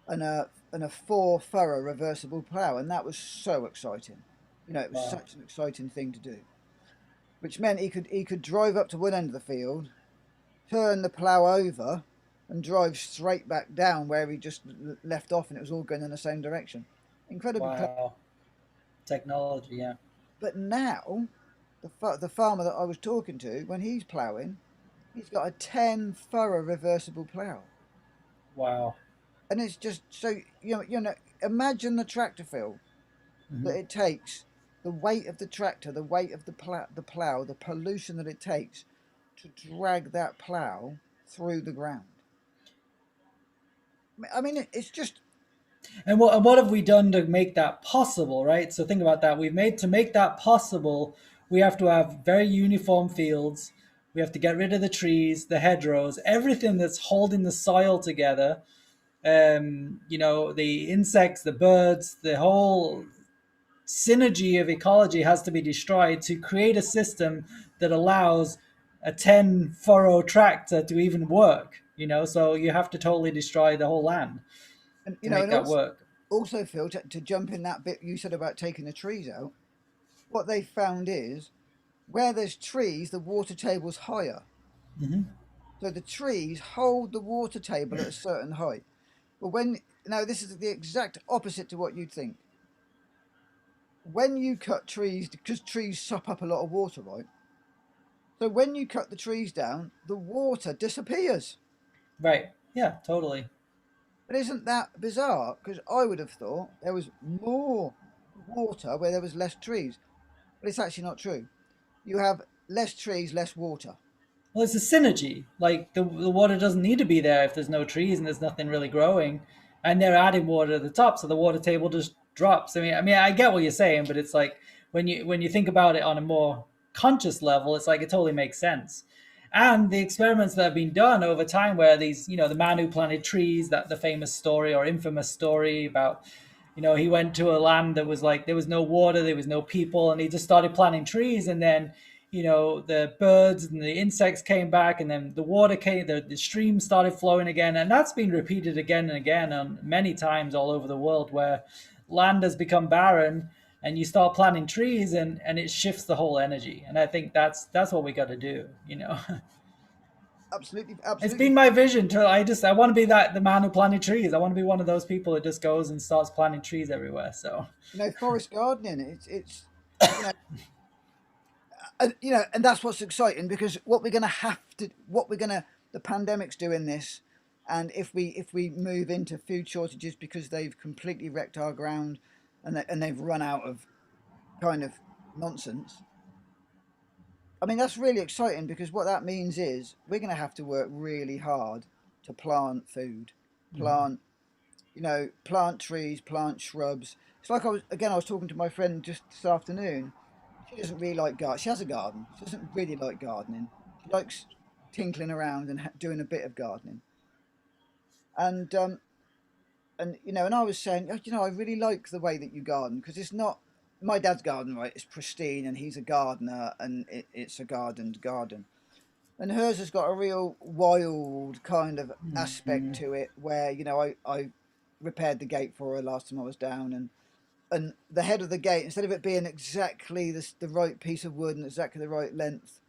and a 4 furrow reversible plow, and that was so exciting. It was Wow. such an exciting thing to do, which meant he could drive up to one end of the field, turn the plow over, and drive straight back down where he just left off, and it was all going in the same direction. Incredibly clever. Wow. Technology, yeah. But now, the farmer that I was talking to, when he's ploughing, he's got a 10 furrow reversible plough, Wow. and it's just so imagine the tractor fill Hmm. that it takes, the weight of the tractor, the weight of the plough, the pollution that it takes to drag that plough through the ground. I mean, it's just And what have we done to make that possible, right? So think about that. We've made to make that possible, we have to have very uniform fields. We have to get rid of the trees, the hedgerows, everything that's holding the soil together. The insects, the birds, the whole synergy of ecology has to be destroyed to create a system that allows a 10 furrow tractor to even work. So you have to totally destroy the whole land and to make and that work. also Phil, to jump in that bit you said about taking the trees out, what they found is where there's trees, the water table's higher. Hmm. So the trees hold the water table at a certain height. But when now this is the exact opposite to what you'd think. When you cut trees, because trees suck up a lot of water, right? So when you cut the trees down, the water disappears. Right. Yeah, totally. But isn't that bizarre? Because I would have thought there was more water where there was less trees. But it's actually not true. You have less trees, less water. Well, it's a synergy. Like the water doesn't need to be there if there's no trees and there's nothing really growing, and they're adding water to the top, so the water table just drops. I mean, I get what you're saying, but it's like when you think about it on a more conscious level, it's like it totally makes sense. And the experiments that have been done over time, where the man who planted trees, that the famous story or infamous story about, he went to a land that was like there was no water, there was no people, and he just started planting trees, and then the birds and the insects came back, and then the water came, the stream started flowing again, and that's been repeated again and again on many times all over the world where land has become barren, and you start planting trees, and it shifts the whole energy. And I think that's what we got to do. Absolutely, It's absolutely. been my vision to I want to be the man who planted trees. I want to be one of those people that just goes and starts planting trees everywhere. So Forest gardening. It's you know, and that's what's exciting, because the pandemic's doing this, and if we move into food shortages because they've completely wrecked our ground, and they've run out of kind of nonsense. I mean, that's really exciting, because what that means is we're going to have to work really hard to plant food, mhm. plant, plant trees, plant shrubs. It's like I was talking to my friend just this afternoon. She doesn't really like garden. She has a garden. She doesn't really like gardening. She likes tinkling around and doing a bit of gardening. And and I was saying, "Oh, I really like the way that you garden, because it's not my dad's garden, right? It's pristine, and he's a gardener, and it's a gardened garden. And hers has got a real wild kind of aspect Mhm. to it, where I repaired the gate for her last time I was down, and the head of the gate, instead of it being exactly the right piece of wood and exactly the right length,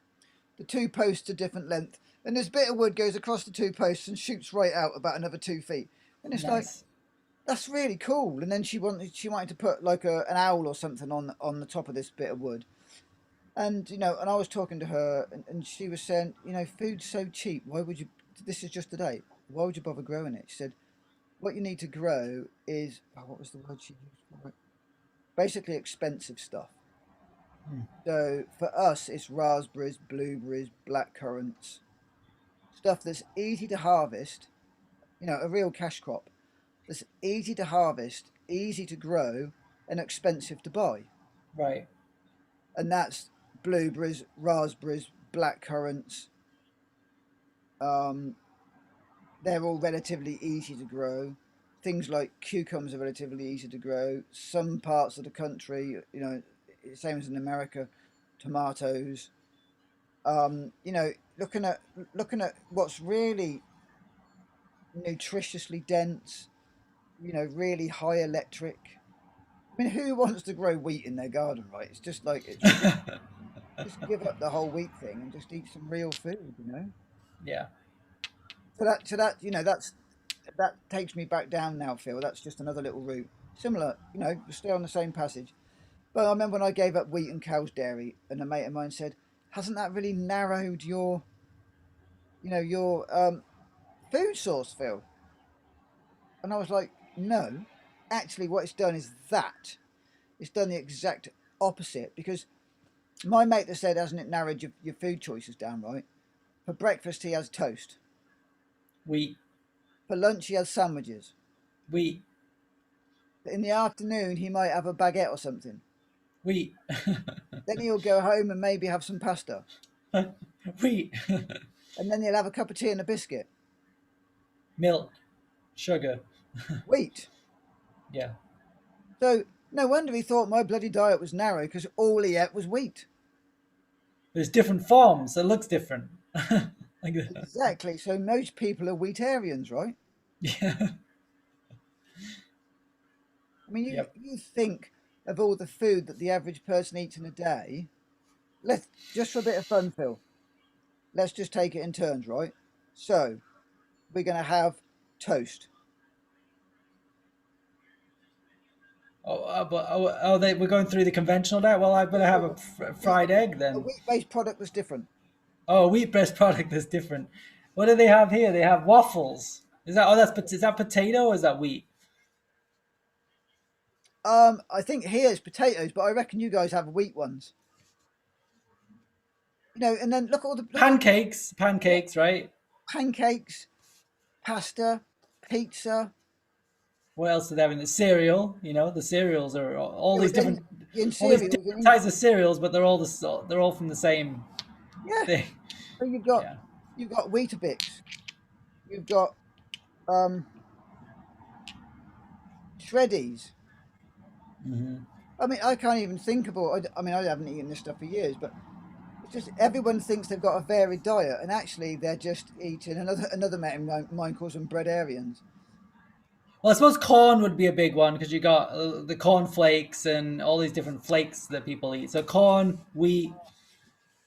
the two posts are different length, and this bit of wood goes across the two posts and shoots right out about another 2 feet. And it's like, Nice. that's really cool. And then she wanted to put like an owl or something on the top of this bit of wood. And and I was talking to her, and she was saying, food's so cheap. Why would you? This is just today. Why would you bother growing it? She said, what you need to grow is, oh, what was the word she used for it? Basically, expensive stuff. Mm. So for us, it's raspberries, blueberries, black currants, stuff that's easy to harvest. A real cash crop that's easy to harvest, easy to grow, and expensive to buy. Right. And that's blueberries, raspberries, black currants. Um, they're all relatively easy to grow. Things like cucumbers are relatively easy to grow. Some parts of the country, same as in America, tomatoes. Looking at what's really nutritiously dense, really high electric. I mean, who wants to grow wheat in their garden, right? It's just like it's ridiculous. Just give up the whole wheat thing and just eat some real food. Yeah. So that that takes me back down now, Phil. That's just another little route. Similar, we're still on the same passage. But I remember when I gave up wheat and cow's dairy, and a mate of mine said, "Hasn't that really narrowed your food source, Phil?" And I was like, "No, actually, what it's done is that it's done the exact opposite." Because my mate that said, "Hasn't it narrowed your food choices down?" Right. For breakfast, he has toast. Wheat. For lunch, he has sandwiches. Wheat. In the afternoon, he might have a baguette or something. Wheat. Then he'll go home and maybe have some pasta. Wheat. And then he'll have a cup of tea and a biscuit. Milk. Sugar. Wheat. Yeah. So no wonder he thought my bloody diet was narrow because all he ate was wheat. There's different forms. It looks different. Like that. Exactly. So most people are wheatarians, right? Yeah. I mean, you, Yep. you think of all the food that the average person eats in a day. Let's just for a bit of fun, Phil. Let's just take it in turns, right? So we're going to have toast. We're going through the conventional diet. Well, I better Yeah, have but a just fried egg a then. wheat-based product was different. Oh, a wheat-based product is different. What do they have here? They have waffles. Is that is that potato or is that wheat? I think here's potatoes, but I reckon you guys have wheat ones. And then look at all the Pancakes, yeah, pancakes, right? pancakes, pasta, pizza. What else do they have in the cereal? The cereals are Yeah, but then in all these cereals, different types of cereals, but they're all from the same yeah. thing. So you've got Yeah. you've got Weetabix, you've got um, Shreddies. Hmm. I mean, I can't even think of all. I mean, I haven't eaten this stuff for years, but it's just everyone thinks they've got a varied diet, and actually they're just eating another mate of mine calls them breadarians. Well, I suppose corn would be a big one because you got the corn flakes and all these different flakes that people eat. So corn, wheat,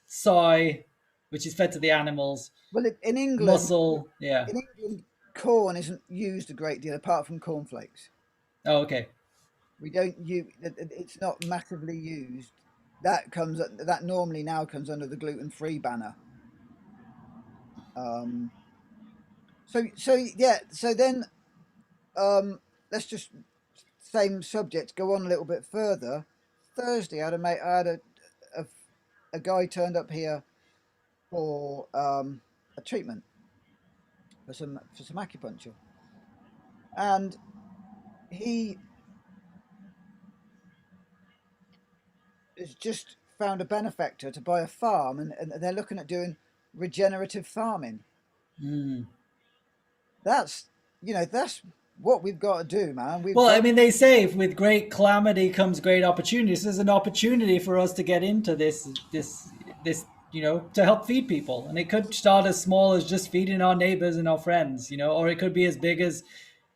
soy, which is fed to the animals, Well, mussel. Yeah. In England, corn isn't used a great deal apart from cornflakes. Oh, okay. We don't use it's not massively used. That normally now comes under the gluten-free banner. Um, so yeah. So then let's just same subject. Go on a little bit further. Thursday, I had a mate. I had a, a guy turned up here for a treatment for some acupuncture, and he has just found a benefactor to buy a farm, and they're looking at doing regenerative farming. Mm. That's what we've got to do, man. We've Well, I got mean, they say with great calamity comes great opportunity. This is an opportunity for us to get into this, to help feed people. And it could start as small as just feeding our neighbors and our friends, or it could be as big as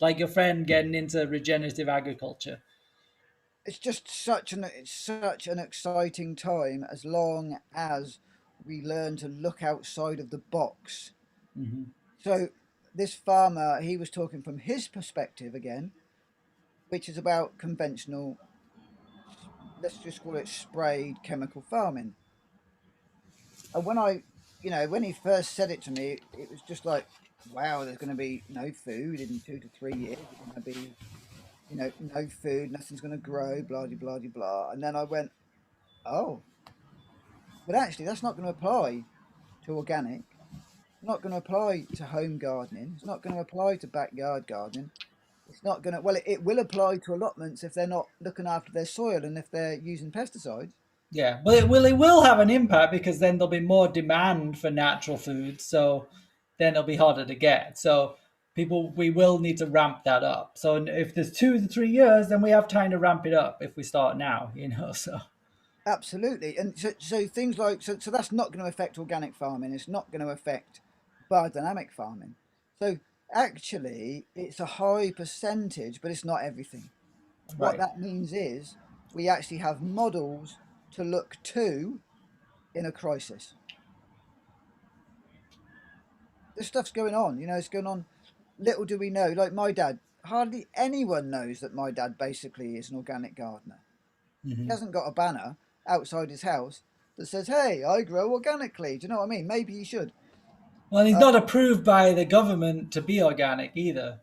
like your friend getting into regenerative agriculture. it's such an exciting time as long as we learn to look outside of the box. Hmm. So this farmer, he was talking from his perspective again, which is about conventional, let's just call it sprayed chemical farming. And when he first said it to me, it was just like, wow, there's going to be no food in 2 to 3 years. There's going to be, no food, nothing's going to grow, blah, blah, blah, blah. And then I went, oh, but actually, that's not going to apply to organic. It's not going to apply to home gardening. It's not going to apply to backyard gardening. It's not going to, well, it will apply to allotments if they're not looking after their soil and if they're using pesticides. Yeah, well, it will have an impact because then there'll be more demand for natural food, so then it'll be harder to get. So we will need to ramp that up. So if there's 2 to 3 years, then we have time to ramp it up if we start now. So Absolutely. And so things like, so that's not going to affect organic farming. It's not going to affect biodynamic farming. So actually, it's a high percentage, but it's not everything. And what right, that means is we actually have models to look to in a crisis. This stuff's going on, it's going on. Little do we know, like my dad, hardly anyone knows that my dad basically is an organic gardener. He hasn't got a banner outside his house that says, hey, I grow organically. Do you know what I mean? Maybe he should. well, he's not approved by the government to be organic either.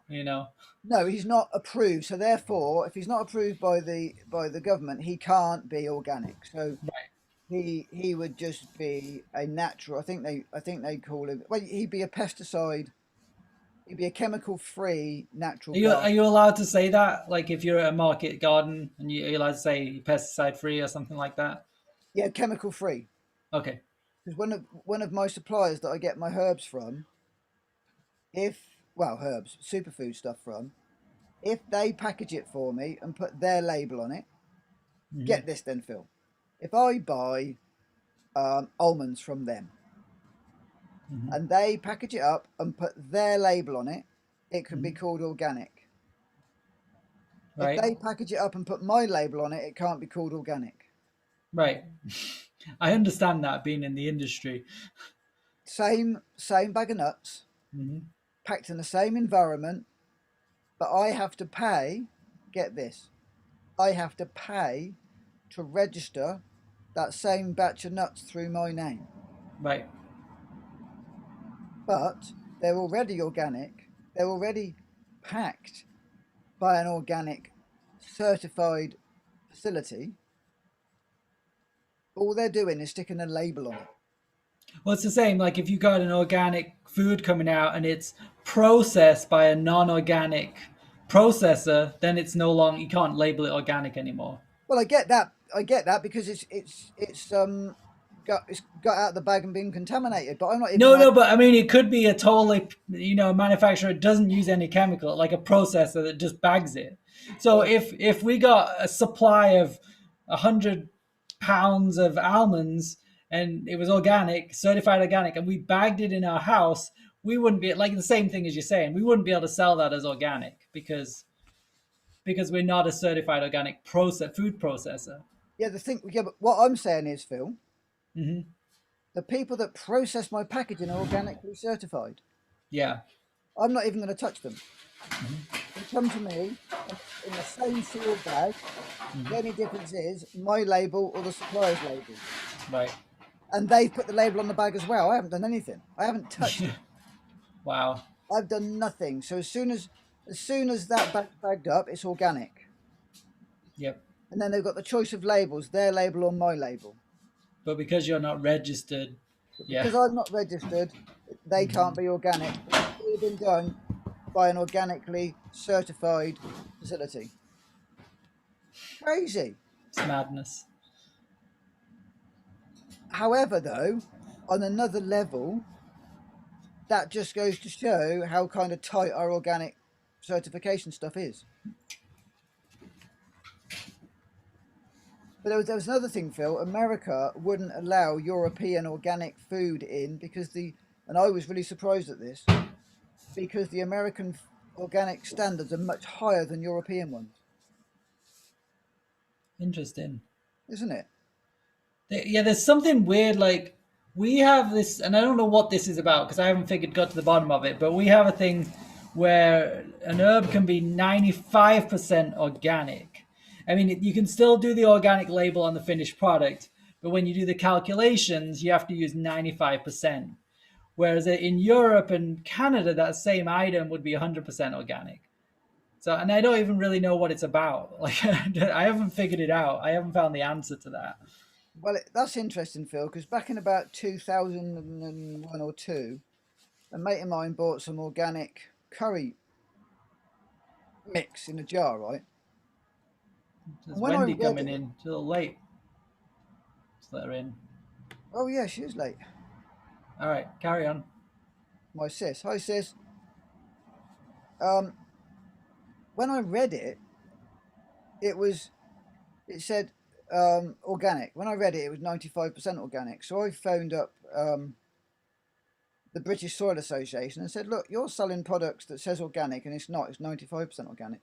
No, he's not approved. So therefore, if he's not approved by the government, he can't be organic. So Right. he would just be a natural. I think they call him. Well, he'd be a pesticide. He'd be a chemical-free natural Are you garden. are you allowed to say that? Like if you're at a market garden and you're allowed to say pesticide free or something like that? Yeah, chemical-free. Okay. Because one of my suppliers that I get my herbs from, herbs, superfood stuff from, if they package it for me and put their label on it, Hmm. get this then, Phil. If I buy almonds from them Hmm. and they package it up and put their label on it, it can be Hmm. called organic. If Right. they package it up and put my label on it, it can't be called organic. Right. I understand that being in the industry. Same bag of nuts, Hmm. packed in the same environment, but I have to pay, get this, I have to pay to register that same batch of nuts through my name. Right. But they're already organic, they're already packed by an organic certified facility. All they're doing is sticking a label on it. Well, it's the same. Like if you got an organic food coming out and it's processed by a non-organic processor, then it's no longer, you can't label it organic anymore. Well, I get that. I get that because it's got out of the bag and been contaminated. But I'm not even No, allowed. no, but I mean, it could be a totally, manufacturer doesn't use any chemical, like a processor that just bags it. So Well, if we got a supply of 100 pounds of almonds and it was organic, certified organic, and we bagged it in our house, we wouldn't be like the same thing as you're saying. We wouldn't be able to sell that as organic because we're not a certified organic food processor. yeah, but what I'm saying is, Phil, Hmm. the people that process my packaging are organically certified. Yeah. I'm not even going to touch them. They come to me in the same sealed bag. The only difference is my label or the supplier's label, Right. and they've put the label on the bag as well. I haven't done anything. I haven't touched it. Wow. I've done nothing. So as soon as that bag's bagged up, it's organic. Yep. And then they've got the choice of labels, their label or my label. But because you're not registered, But yeah. because I'm not registered, they can't be organic. It's all been done by an organically certified facility. Crazy. It's madness. However, though, on another level, that just goes to show how kind of tight our organic certification stuff is. But there was another thing, Phil. America wouldn't allow European organic food in and I was really surprised at this, because the American organic standards are much higher than European ones, Interesting. isn't it? Yeah, there's something weird. Like we have this, and I don't know what this is about because I haven't got to the bottom of it. But we have a thing where an herb can be 95% organic. I mean, you can still do the organic label on the finished product, But when you do the calculations, you have to use 95%. Whereas in Europe and Canada, that same item would be 100% organic. So, and I don't even really know what it's about. Like, I haven't figured it out. I haven't found the answer to that. Well, that's interesting, Phil, because back in about 2001 or two, a mate of mine bought some organic curry mix in a jar, right? There's And when I Wendy read coming it, in. It's a little late. Let's let her in. oh yeah, she is late. All right, carry on. My sis, hi sis. Um, when I read it, it was it said organic. When I read it, it was 95% organic. So I phoned up the British Soil Association and said, "Look, you're selling products that says organic, and it's not. It's 95% organic."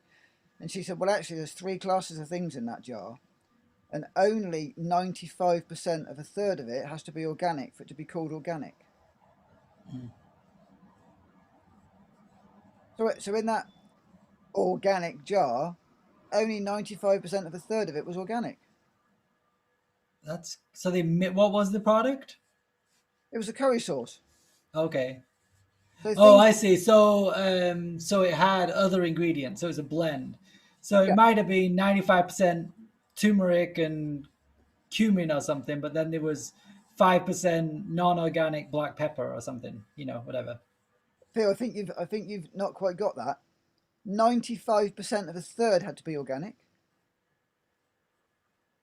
And she said, "Well, actually, there's three classes of things in that jar, and only 95% of a third of it has to be organic for it to be called organic." So in that organic jar, only 95% of a third of it was organic. That's so they. What was the product? It was a curry sauce. Okay. So Oh, things, I see. So it had other ingredients. So it was a blend. So it yeah, might have been 95% turmeric and cumin or something, but then there was 5% non-organic black pepper or something. Whatever. Phil, I think you've not quite got that. 95% of a third had to be organic.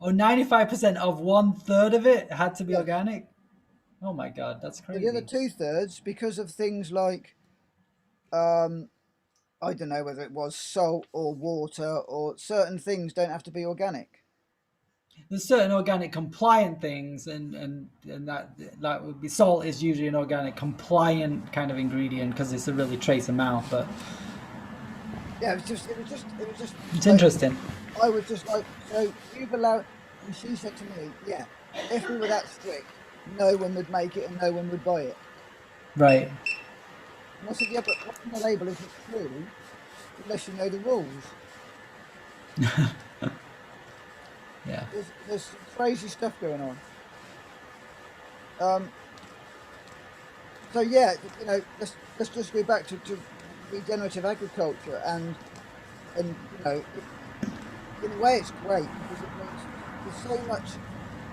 Oh, 95% of one third of it had to be Yes. organic. Oh my God, that's So the other crazy. two thirds, because of things like um, I don't know whether it was salt or water or certain things don't have to be organic. There's certain organic compliant things, and that would be salt is usually an organic compliant kind of ingredient because it's a really trace amount, but Yeah, it was just it's like interesting. I was just like, so you've allowed, and she said to me, yeah, if we were that strict, no one would make it and no one would buy it. Right. And I said, yeah, but on the label isn't true unless you know the rules. Yeah. There's some crazy stuff going on. Um, so yeah, let's just go back to regenerative agriculture and in a way it's great because it means there's so much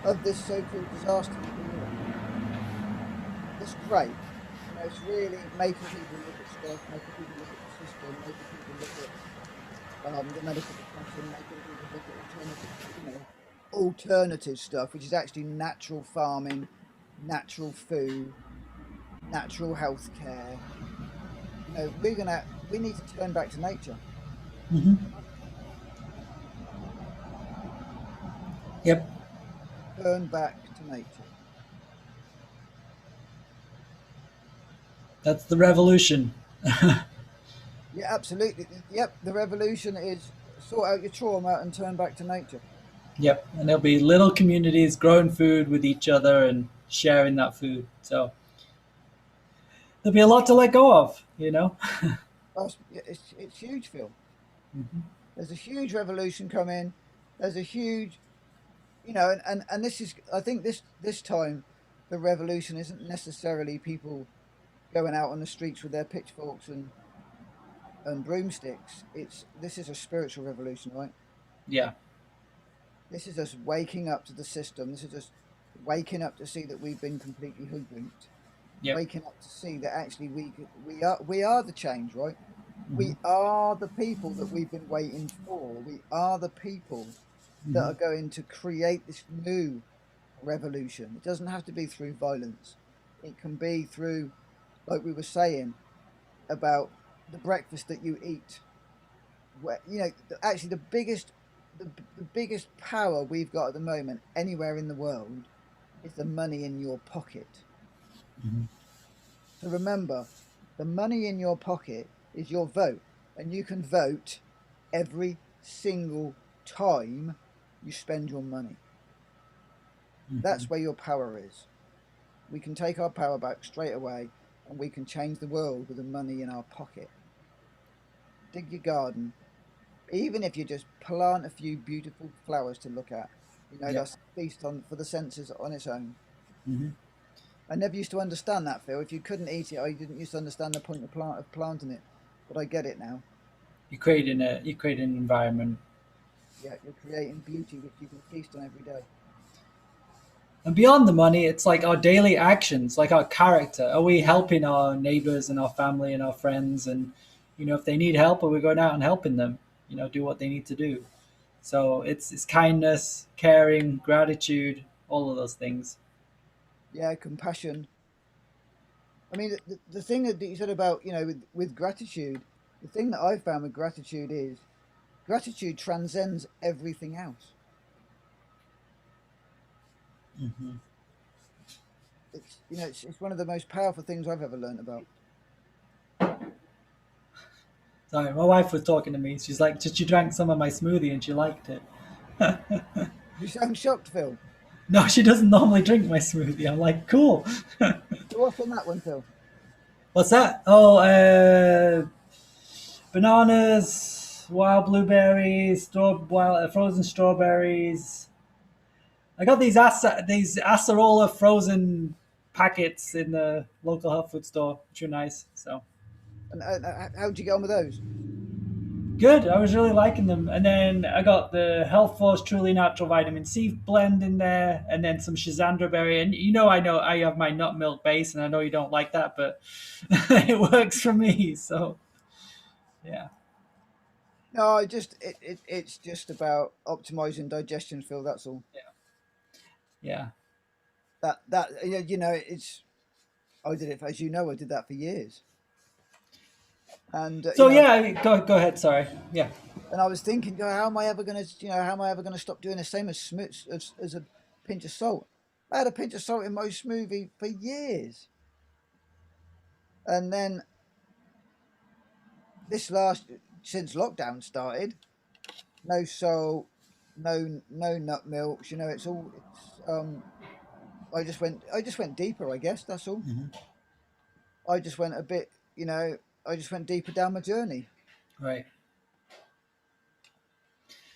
of this so-called disaster that we're in. It's great. It's really making people look at stuff, making people look at the system, making people look at the medical profession, making people look at alternative stuff, which is actually natural farming, natural food, natural healthcare. We need to turn back to nature. Hmm. Yep. Turn back to nature. That's the revolution. Yeah, absolutely. Yep, the revolution is sort out your trauma and turn back to nature. Yep. And there'll be little communities growing food with each other and sharing that food. So there'll be a lot to let go of. Yeah, it's huge, Phil. Hmm. There's a huge revolution coming. There's a huge, and this is, I think this time, the revolution isn't necessarily people going out on the streets with their pitchforks and broomsticks. This is a spiritual revolution, right? Yeah. This is us waking up to the system. This is us waking up to see that we've been completely hoodwinked. Yep. Waking up to see that actually we are the change, right? Hmm. We are the people that we've been waiting for. We are the people that Hmm. are going to create this new revolution. It doesn't have to be through violence. It can be through, like we were saying, about the breakfast that you eat. Where actually the biggest power we've got at the moment anywhere in the world is the money in your pocket. Hmm. So remember, the money in your pocket is your vote, and you can vote every single time you spend your money. Hmm. That's where your power is. We can take our power back straight away, and we can change the world with the money in our pocket. Dig your garden, even if you just plant a few beautiful flowers to look at. Yep. That's the feast on for the senses on its own. Hmm. I never used to understand that, Phil. If you couldn't eat it, I didn't used to understand the point of planting it, but I get it now. You create an environment. Yeah, you're creating beauty which you can feast on every day. And beyond the money, it's like our daily actions, like our character. Are we helping our neighbors and our family and our friends? And, if they need help, are we going out and helping them, do what they need to do? So it's kindness, caring, gratitude, all of those things. Yeah, compassion. I mean, the thing that you said about with gratitude, the thing that I've found with gratitude is gratitude transcends everything else. Hmm. It's one of the most powerful things I've ever learned about. Sorry, my wife was talking to me. She's like, she drank some of my smoothie and she liked it. You sound shocked, Phil. No, she doesn't normally drink my smoothie. I'm like, cool. So what's in that one, Phil? What's that? Oh, bananas, wild blueberries, frozen strawberries. I got these acerola frozen packets in the local health food store, which are nice. So And how'd you get on with those? good. I was really liking them. And then I got the Health Force Truly Natural Vitamin C blend in there, and then some Shazandra berry. And I know I have my nut milk base, and I know you don't like that, but it works for me. So yeah, No, it's just about optimizing digestion, Phil. That's all. yeah. It's I did it, as you know, I did that for years, and So yeah, go ahead. Sorry. Yeah. and I was thinking, "God, how am I ever gonna, how am I ever gonna stop doing the same as a pinch of salt? I had a pinch of salt in my smoothie for years, and then this last since lockdown started, no salt, no nut milks. It's all it's I just went deeper. I guess that's all. Hmm. I just went a bit, I just went deeper down my journey. Right.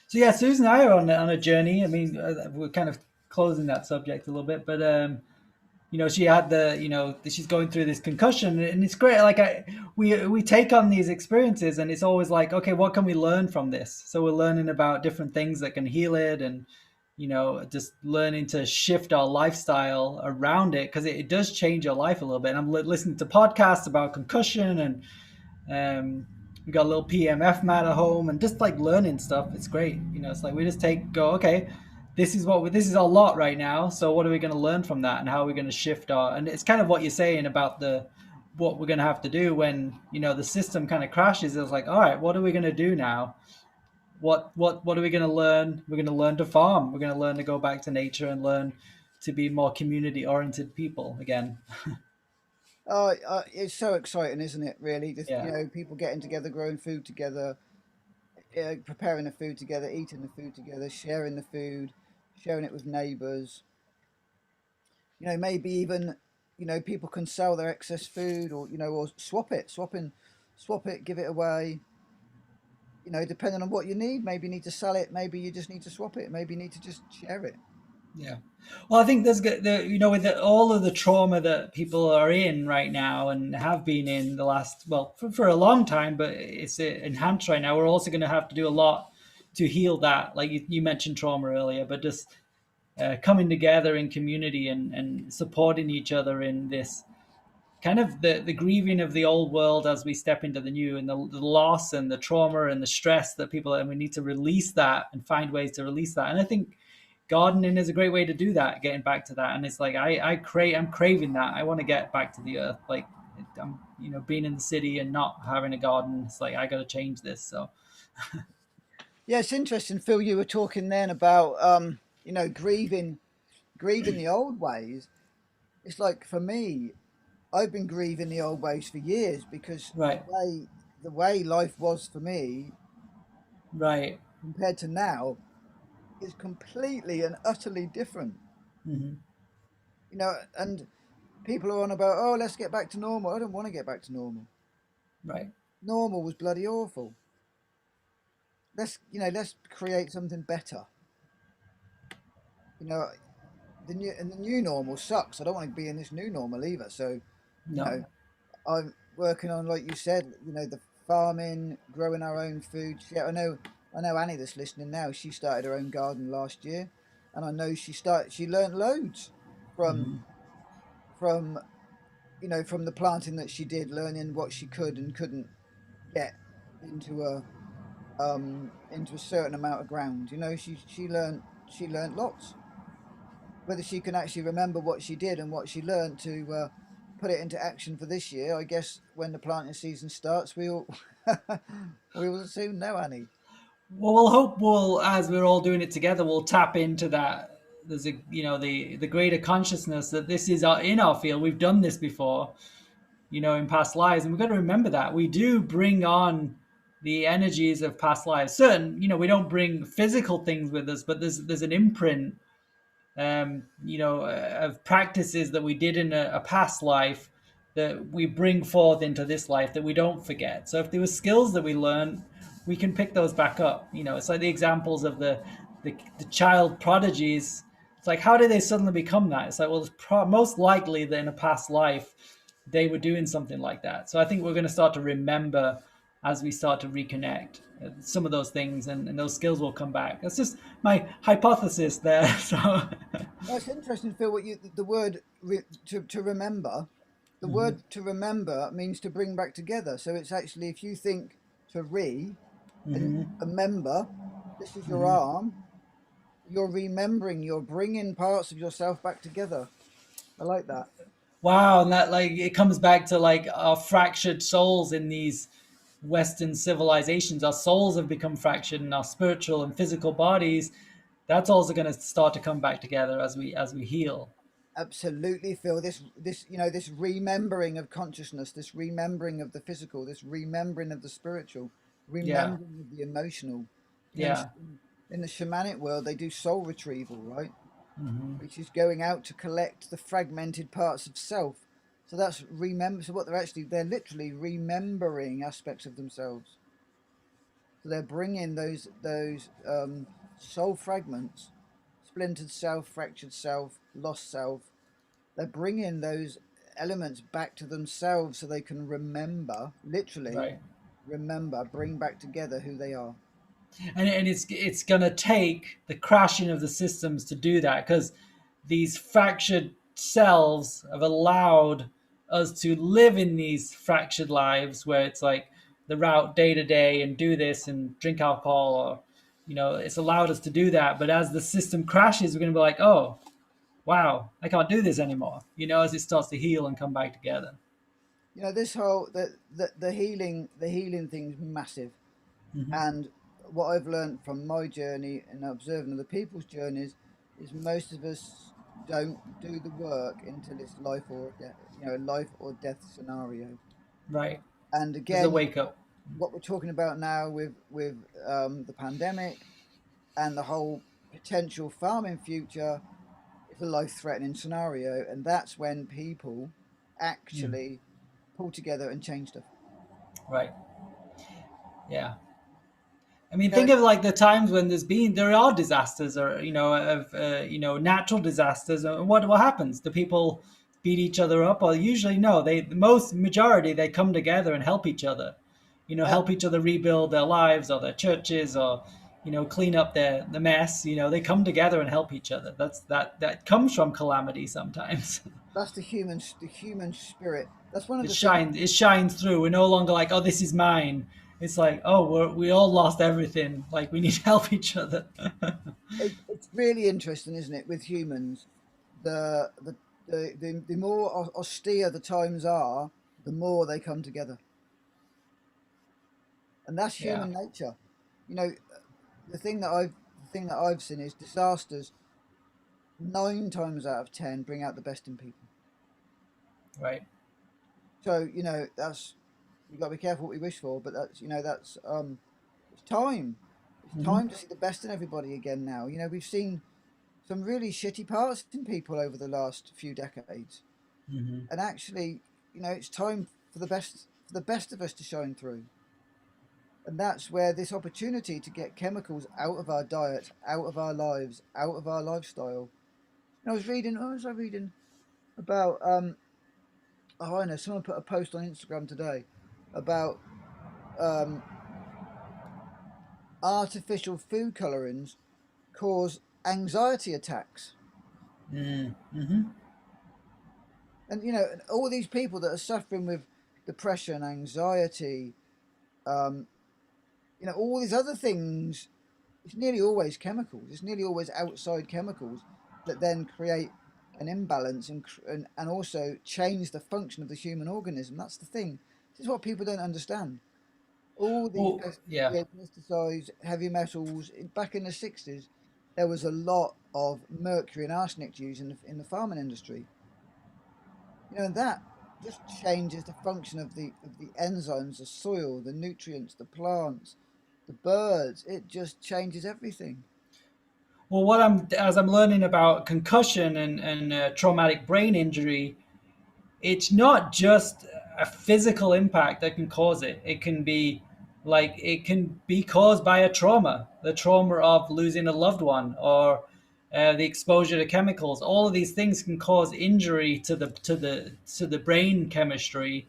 So yeah, Susan and I are on a journey. I mean, we're kind of closing that subject a little bit, but she had she's going through this concussion, and it's great. Like we take on these experiences, and it's always like, okay, what can we learn from this? So we're learning about different things that can heal it, and just learning to shift our lifestyle around it because it does change your life a little bit. And I'm listening to podcasts about concussion and we got a little PMF mat at home and just like learning stuff. It's great. It's like we just okay, this is a lot right now. So what are we going to learn from that and how are we going to shift and it's kind of what you're saying about what we're going to have to do when, the system kind of crashes. It's like, all right, what are we going to do now? What are we going to learn? We're going to learn to farm. We're going to learn to go back to nature and learn to be more community oriented people again. Oh, it's so exciting, isn't it? Really, just Yeah. people getting together, growing food together, preparing the food together, eating the food together, sharing the food, sharing it with neighbours. Maybe even people can sell their excess food, or swap it, give it away. Depending on what you need. Maybe you need to sell it. Maybe you just need to swap it. Maybe you need to just share it. Yeah. Well, I think with all of the trauma that people are in right now and have been in the last, well, for a long time, but it's enhanced right now. We're also going to have to do a lot to heal that. Like you mentioned trauma earlier, but just coming together in community and supporting each other in this kind of the grieving of the old world as we step into the new and the loss and the trauma and the stress that people, and we need to release that and find ways to release that. And I think gardening is a great way to do that, getting back to that. And it's like I'm craving that. I want to get back to the earth. Like I'm being in the city and not having a garden. It's like I got to change this. So Yeah, it's interesting, Phil. You were talking then about grieving the old ways. It's like for me, I've been grieving the old ways for years because the right, way life was for me right. compared to now is completely and utterly different. Hmm. And people are on about, oh, let's get back to normal. I don't want to get back to normal. Right. Normal was bloody awful. Let's create something better. you know, the new normal sucks. I don't want to be in this new normal either. So, you No. know, I'm working on, like you said, the farming, growing our own food. Yeah, I know Annie that's listening now. She started her own garden last year, and I know she learnt loads from Hmm. from from the planting that she did, learning what she could and couldn't get into a certain amount of ground. She learnt lots. Whether she can actually remember what she did and what she learnt to put it into action for this year, I guess when the planting season starts, we'll we will soon know, Annie. Well, we'll hope as we're all doing it together, we'll tap into that. There's the greater consciousness that this is in our field. We've done this before, in past lives, and we've got to remember that we do bring on the energies of past lives. We don't bring physical things with us, but there's an imprint, of practices that we did in a past life that we bring forth into this life that we don't forget. So if there were skills that we learned, we can pick those back up. It's like the examples of the child prodigies. It's like, how did they suddenly become that? It's like, well, it's most likely that in a past life they were doing something like that. So I think we're going to start to remember as we start to reconnect some of those things, and those skills will come back. That's just my hypothesis there. So No, it's interesting, Phil. What the word to remember, the Mhm. word to remember means to bring back together. So it's actually, if you think to and Mhm. a member, this is your Mhm. arm. You're remembering. You're bringing parts of yourself back together. I like that. Wow, and that like it comes back to like our fractured souls in these Western civilizations. Our souls have become fractured, and our spiritual and physical bodies. That's also going to start to come back together as we heal. Absolutely, Phil. This remembering of consciousness, this remembering of the physical, this remembering of the spiritual, Yeah, remembering of the emotional. You know, yeah. in the shamanic world, they do soul retrieval, right? Hmm. Which is going out to collect the fragmented parts of self. So that's remember. So what they're literally remembering aspects of themselves. So they're bringing those soul fragments, splintered self, fractured self, lost self. They're bringing those elements back to themselves so they can remember, literally Right. remember, bring back together who they are. And it's gonna take the crashing of the systems to do that, because these fractured selves have allowed us to live in these fractured lives where it's like the route day to day and do this and drink alcohol, or it's allowed us to do that. But as the system crashes, we're gonna be like, oh wow, I can't do this anymore, as it starts to heal and come back together. This whole the healing thing's massive. Hmm. And what I've learned from my journey and observing other people's journeys is most of us don't do the work until it's life or death scenario. Right. And There's a again, wake up. what we're talking about now with the pandemic and the whole potential farming future is a life-threatening scenario, and that's when people Mm. actually pull together and change stuff. Right. Yeah. I mean, Yeah, think of like the times when there are disasters, or of natural disasters. And what happens? Do people beat each other up? Or usually no. The most majority, they come together and help each other. uh, Help each other rebuild their lives or their churches, or clean up the mess. They come together and help each other. That comes from calamity sometimes. that's the human spirit. That's one of It the things. shines. It shines through. We're no longer like, oh, this is mine. It's like, oh, we all lost everything. Like we need to help each other. It's really interesting, isn't it, with humans? The the the more austere the times are, the more they come together, and that's Yeah. human nature. You know, the thing that I've seen is disasters 9 times out of 10 bring out the best in people. Right. So that's we've got to be careful what we wish for, but that's it's time. It's Hmm. time to see the best in everybody again now. We've seen some really shitty parts in people over the last few decades. Hmm. And actually, it's time for the best of us to shine through. And that's where this opportunity to get chemicals out of our diet, out of our lives, out of our lifestyle. And I was reading, what was I reading about? Oh, I know, someone put a post on Instagram today about um, artificial food colorings cause anxiety attacks. Mm-hmm. And, you know, all these people that are suffering with depression, anxiety, um, you know, all these other things, it's nearly always chemicals. It's nearly always outside chemicals that then create an imbalance and also change the function of the human organism. That's the thing. This is what people don't understand. All these Well, yeah. pesticides, heavy metals. Back in the 60s, there was a lot of mercury and arsenic used in the farming industry. You know, and that just changes the function of the enzymes, the soil, the nutrients, the plants, the birds. It just changes everything. Well, what I'm as I'm learning about concussion and traumatic brain injury, it's not just a physical impact that can cause it. It can be caused by a trauma, the trauma of losing a loved one, or the exposure to chemicals. All of these things can cause injury to the brain chemistry.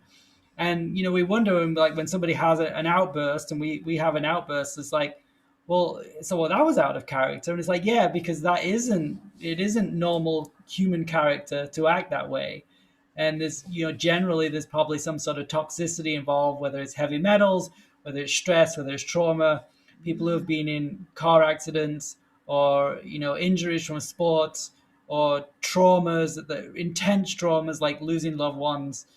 And we wonder like when somebody has an outburst, and we have an outburst, it's like, well, so that was out of character. And it's like, yeah, because it isn't normal human character to act that way. And there's generally there's probably some sort of toxicity involved, whether it's heavy metals, whether it's stress, whether it's trauma. People who have been in car accidents, or injuries from sports, or traumas, the intense traumas like losing loved ones,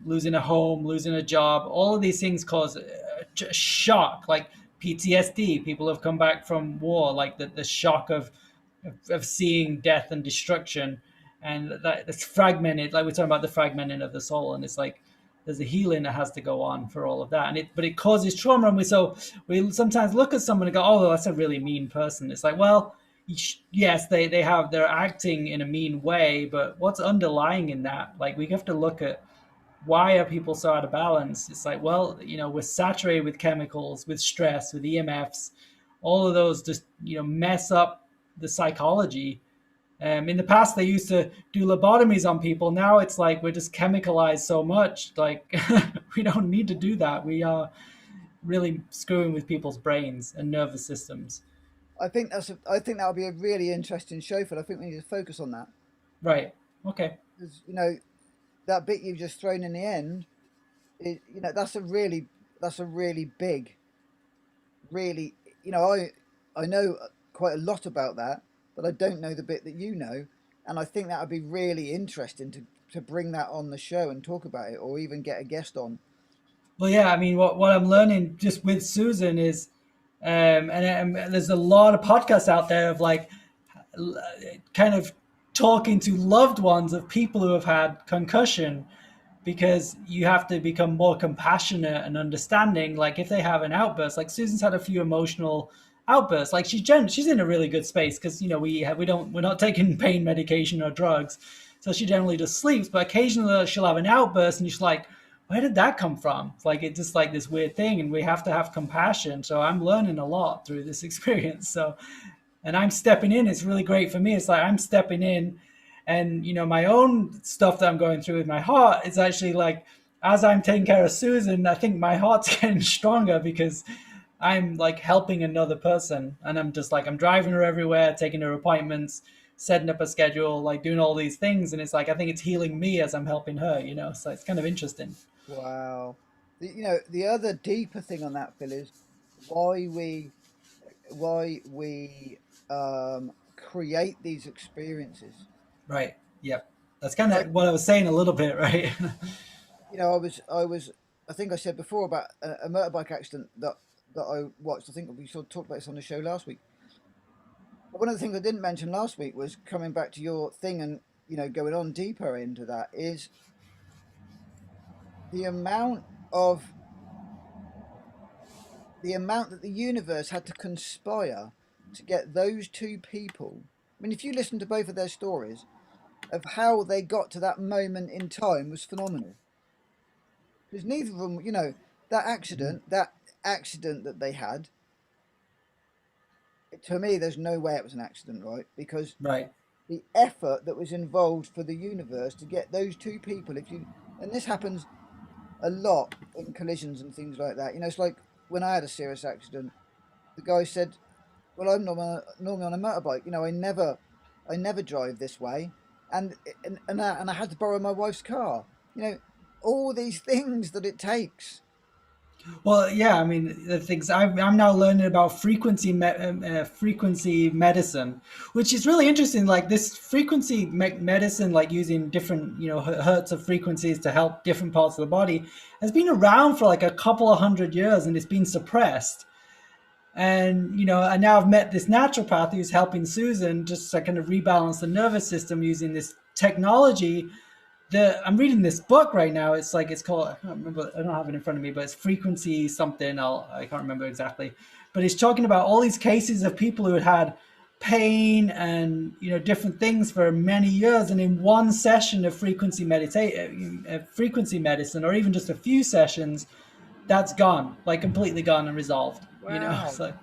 losing a home, losing a job. All of these things cause a shock, like PTSD. People have come back from war, like the shock of seeing death and destruction, and that's fragmented. Like we're talking about the fragmenting of the soul, and it's like there's a healing that has to go on for all of that, but it causes trauma, and we sometimes look at someone and go, oh, that's a really mean person. It's like, well, yes, they're acting in a mean way, but what's underlying in that? Like we have to look at why are people so out of balance? It's like, well, we're saturated with chemicals, with stress, with EMFs. All of those just, mess up the psychology. In the past, they used to do lobotomies on people. Now it's like we're just chemicalized so much. Like we don't need to do that. We are really screwing with people's brains and nervous systems. I think that would be a really interesting show for. I think we need to focus on that Right. Okay. because that bit you've just thrown in the end. That's a really big, really. I know quite a lot about that, but I don't know the bit that you know, and I think that would be really interesting to bring that on the show and talk about it, or even get a guest on. Well, yeah. I mean, what I'm learning just with Susan is, and there's a lot of podcasts out there of like kind of talking to loved ones of people who have had concussion, because you have to become more compassionate and understanding. Like if they have an outburst, like Susan's had a few emotional outbursts. Like she's in a really good space because we're not taking pain medication or drugs, so she generally just sleeps. But occasionally she'll have an outburst, and she's like, "Where did that come from?" It's like it's just like this weird thing, and we have to have compassion. So I'm learning a lot through this experience. So, and I'm stepping in. It's really great for me. It's like I'm stepping in, and my own stuff that I'm going through with my heart is actually like, as I'm taking care of Susan, I think my heart's getting stronger because I'm like helping another person, and I'm just like I'm driving her everywhere, taking her appointments, setting up a schedule, like doing all these things, and it's like I think it's healing me as I'm helping her. So it's kind of interesting. Wow. The other deeper thing on that, Phil, is why we create these experiences. Right. Yep. That's kind of what I was saying a little bit, right? I think I said before about a motorbike accident that I watched. I think we sort of talked about this on the show last week. But one of the things I didn't mention last week was coming back to your thing and going on deeper into that is the amount of the amount that the universe had to conspire to get those two people. I mean, if you listen to both of their stories of how they got to that moment in time was phenomenal. Because neither of them, that accident, that accident that they had, to me, there's no way it was an accident, right? Because Right. the effort that was involved for the universe to get those two people, if you, and this happens a lot in collisions and things like that. You know, it's like when I had a serious accident, the guy said, "Well, I'm normally on a motorbike. You know, I never drive this way, and I had to borrow my wife's car. You know, all these things that it takes." Well, yeah, I mean, the things I'm now learning about frequency medicine, which is really interesting. Like this frequency medicine, like using different, hertz of frequencies to help different parts of the body, has been around for like a couple of hundred years, and it's been suppressed. And and now I've met this naturopath who's helping Susan just to kind of rebalance the nervous system using this technology. I'm reading this book right now. It's called, I can't remember, I don't have it in front of me, but it's frequency something. I can't remember exactly, but it's talking about all these cases of people who had pain and different things for many years, and in one session of frequency medicine, or even just a few sessions, that's gone, like completely gone and resolved. Wow. So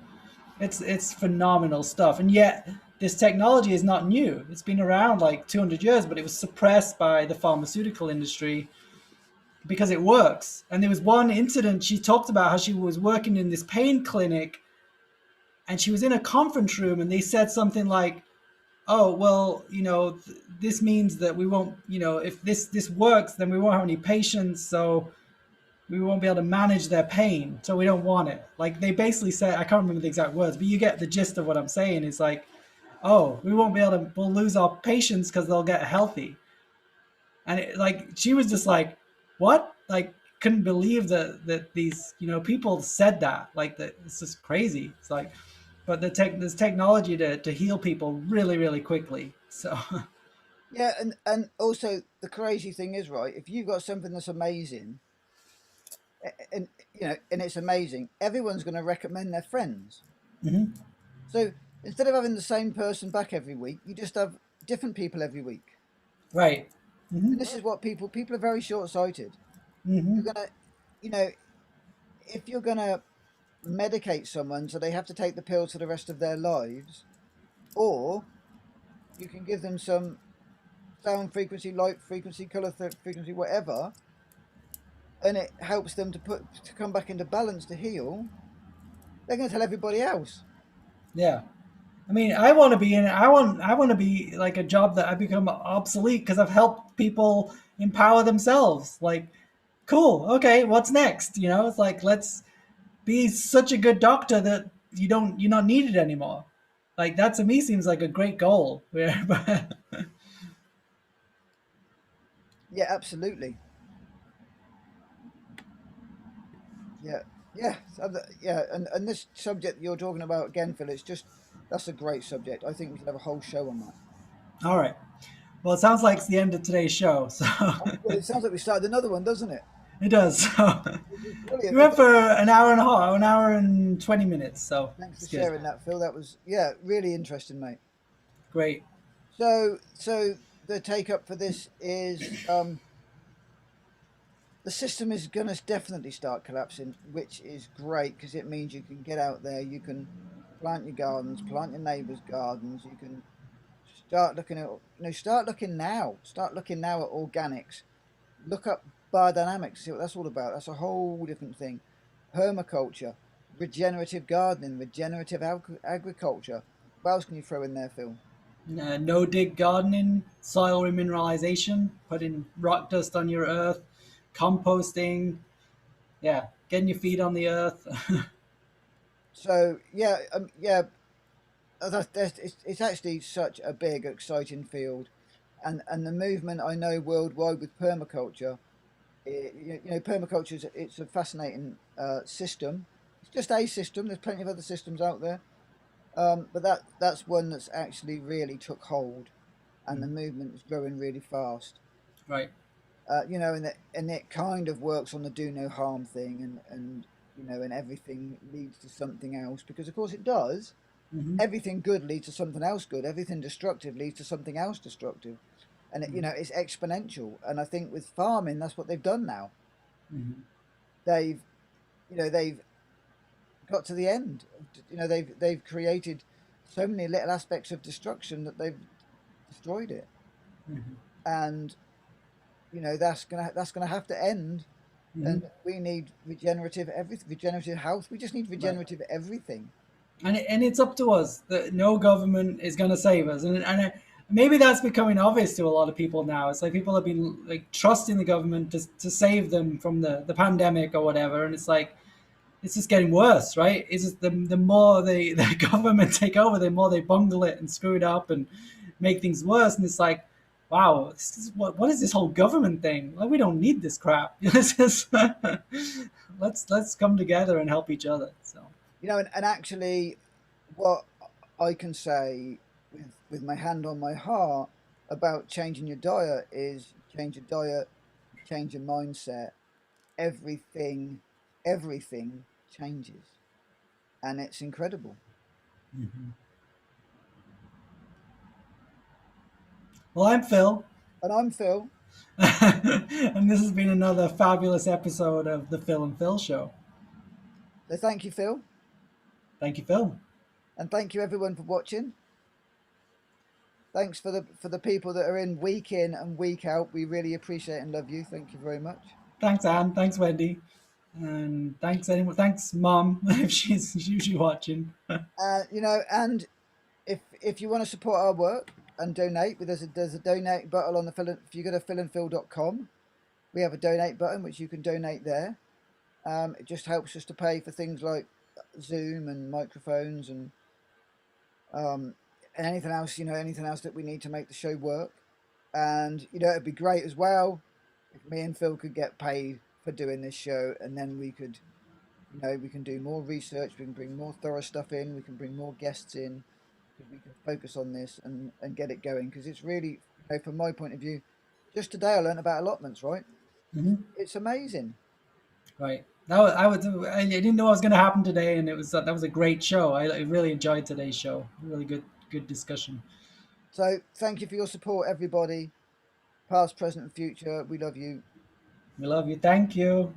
it's phenomenal stuff. And yet this technology is not new. It's been around like 200 years, but it was suppressed by the pharmaceutical industry because it works. And there was one incident, she talked about how she was working in this pain clinic, and she was in a conference room, and they said something like, "Oh, well, this means that we won't, if this works, then we won't have any patients, so we won't be able to manage their pain, so we don't want it." Like they basically said, I can't remember the exact words, but you get the gist of what I'm saying. It's like, "Oh, we won't be able to, we'll lose our patients because they'll get healthy." And like she was just like, "What?" Like couldn't believe that these people said that. Like that, it's just crazy. It's like, but there's technology to heal people really really quickly. So Yeah, and also the crazy thing is, right, if you've got something that's amazing, and and it's amazing, everyone's going to recommend their friends. mhm. So instead of having the same person back every week, you just have different people every week. Right. Hmm. And this is what people are very short-sighted. Hmm. You're gonna, you know, if you're gonna medicate someone so they have to take the pills for the rest of their lives, or you can give them some sound frequency, light frequency, color frequency, whatever, and it helps them to come back into balance to heal. They're going to tell everybody else. Yeah. I mean, I want to be like a job that I become obsolete because I've helped people empower themselves. Like, cool. Okay, what's next? It's like let's be such a good doctor that you're not needed anymore. Like that to me seems like a great goal. Yeah, absolutely. Yeah, yeah, yeah. And this subject you're talking about again, Phil, it's just that's a great subject. I think we should have a whole show on that. All right. Well, it sounds like it's the end of today's show. So Well, it sounds like we started another one, doesn't it? it does. So Which is we brilliant. went for an hour and a half, an hour and 20 minutes. So Thanks for it's good. sharing that, Phil. That was really interesting, mate. Great. So the take up for this is the system is going to definitely start collapsing, which is great because it means you can get out there, you can plant your gardens, plant your neighbours' gardens, you can start looking at, start looking now at organics, look up biodynamics, see what that's all about. That's a whole different thing. Permaculture, regenerative gardening, regenerative agriculture. What else can you throw in there, Phil? No dig gardening, soil remineralization, putting rock dust on your earth, composting, yeah, getting your feet on the earth. So yeah, it's actually such a big, exciting field, and the movement I know worldwide with permaculture. Permaculture is it's a fascinating system. It's just a system. There's plenty of other systems out there, but that's one that's actually really took hold, and the movement is growing really fast. Right. And it kind of works on the do no harm thing, and and everything leads to something else because of course it does. Hmm. Everything good leads to something else good. Everything destructive leads to something else destructive, and it's exponential. And I think with farming, that's what they've done now. Hmm. They've, they've got to the end. You know, they've created so many little aspects of destruction that they've destroyed it, Hmm. and you know that's gonna have to end. Hmm. And we need regenerative everything, regenerative health. We just need Right. regenerative everything. And it's up to us that no government is going to save us, and maybe that's becoming obvious to a lot of people now. It's like people have been like trusting the government to save them from the pandemic or whatever, and it's like it's just getting worse, right? It's just the more the government take over, the more they bungle it and screw it up and make things worse. And it's like, wow, this is, what is this whole government thing? Like we don't need this crap. This is, let's come together and help each other. So. You know, and actually, what I can say with my hand on my heart about changing your diet is change your diet, change your mindset. Everything, everything changes, and it's incredible. Mhm. Well, I'm Phil, And I'm Phil. and this has been another fabulous episode of the Phil and Phil Show. So thank you, Phil, Thank you, Phil. and thank you everyone for watching. Thanks for the people that are in and week out. We really appreciate and love you. Thank you very much. Thanks, Anne. Thanks, Wendy. And thanks anyone. Thanks, Mom, if she's usually watching. You know, and if you want to support our work and donate, there's a donate button on the Phil. If you go to philandphil.com, we have a donate button which you can donate there. It just helps us to pay for things like Zoom and microphones um, and anything else. You know, anything else that we need to make the show work. And you know, it'd be great as well if me and Phil could get paid for doing this show, and then we could, you know, we can do more research, we can bring more thorough stuff in, we can bring more guests in, because we can focus on this and get it going. Because it's really, you know, from my point of view, just today I learned about allotments. Right, Hmm. it's amazing. Right. I didn't know what was going to happen today, and it was that was a great show. I really enjoyed today's show. Really good discussion. So thank you for your support, everybody, past, present, and future. We love you. We love you. Thank you.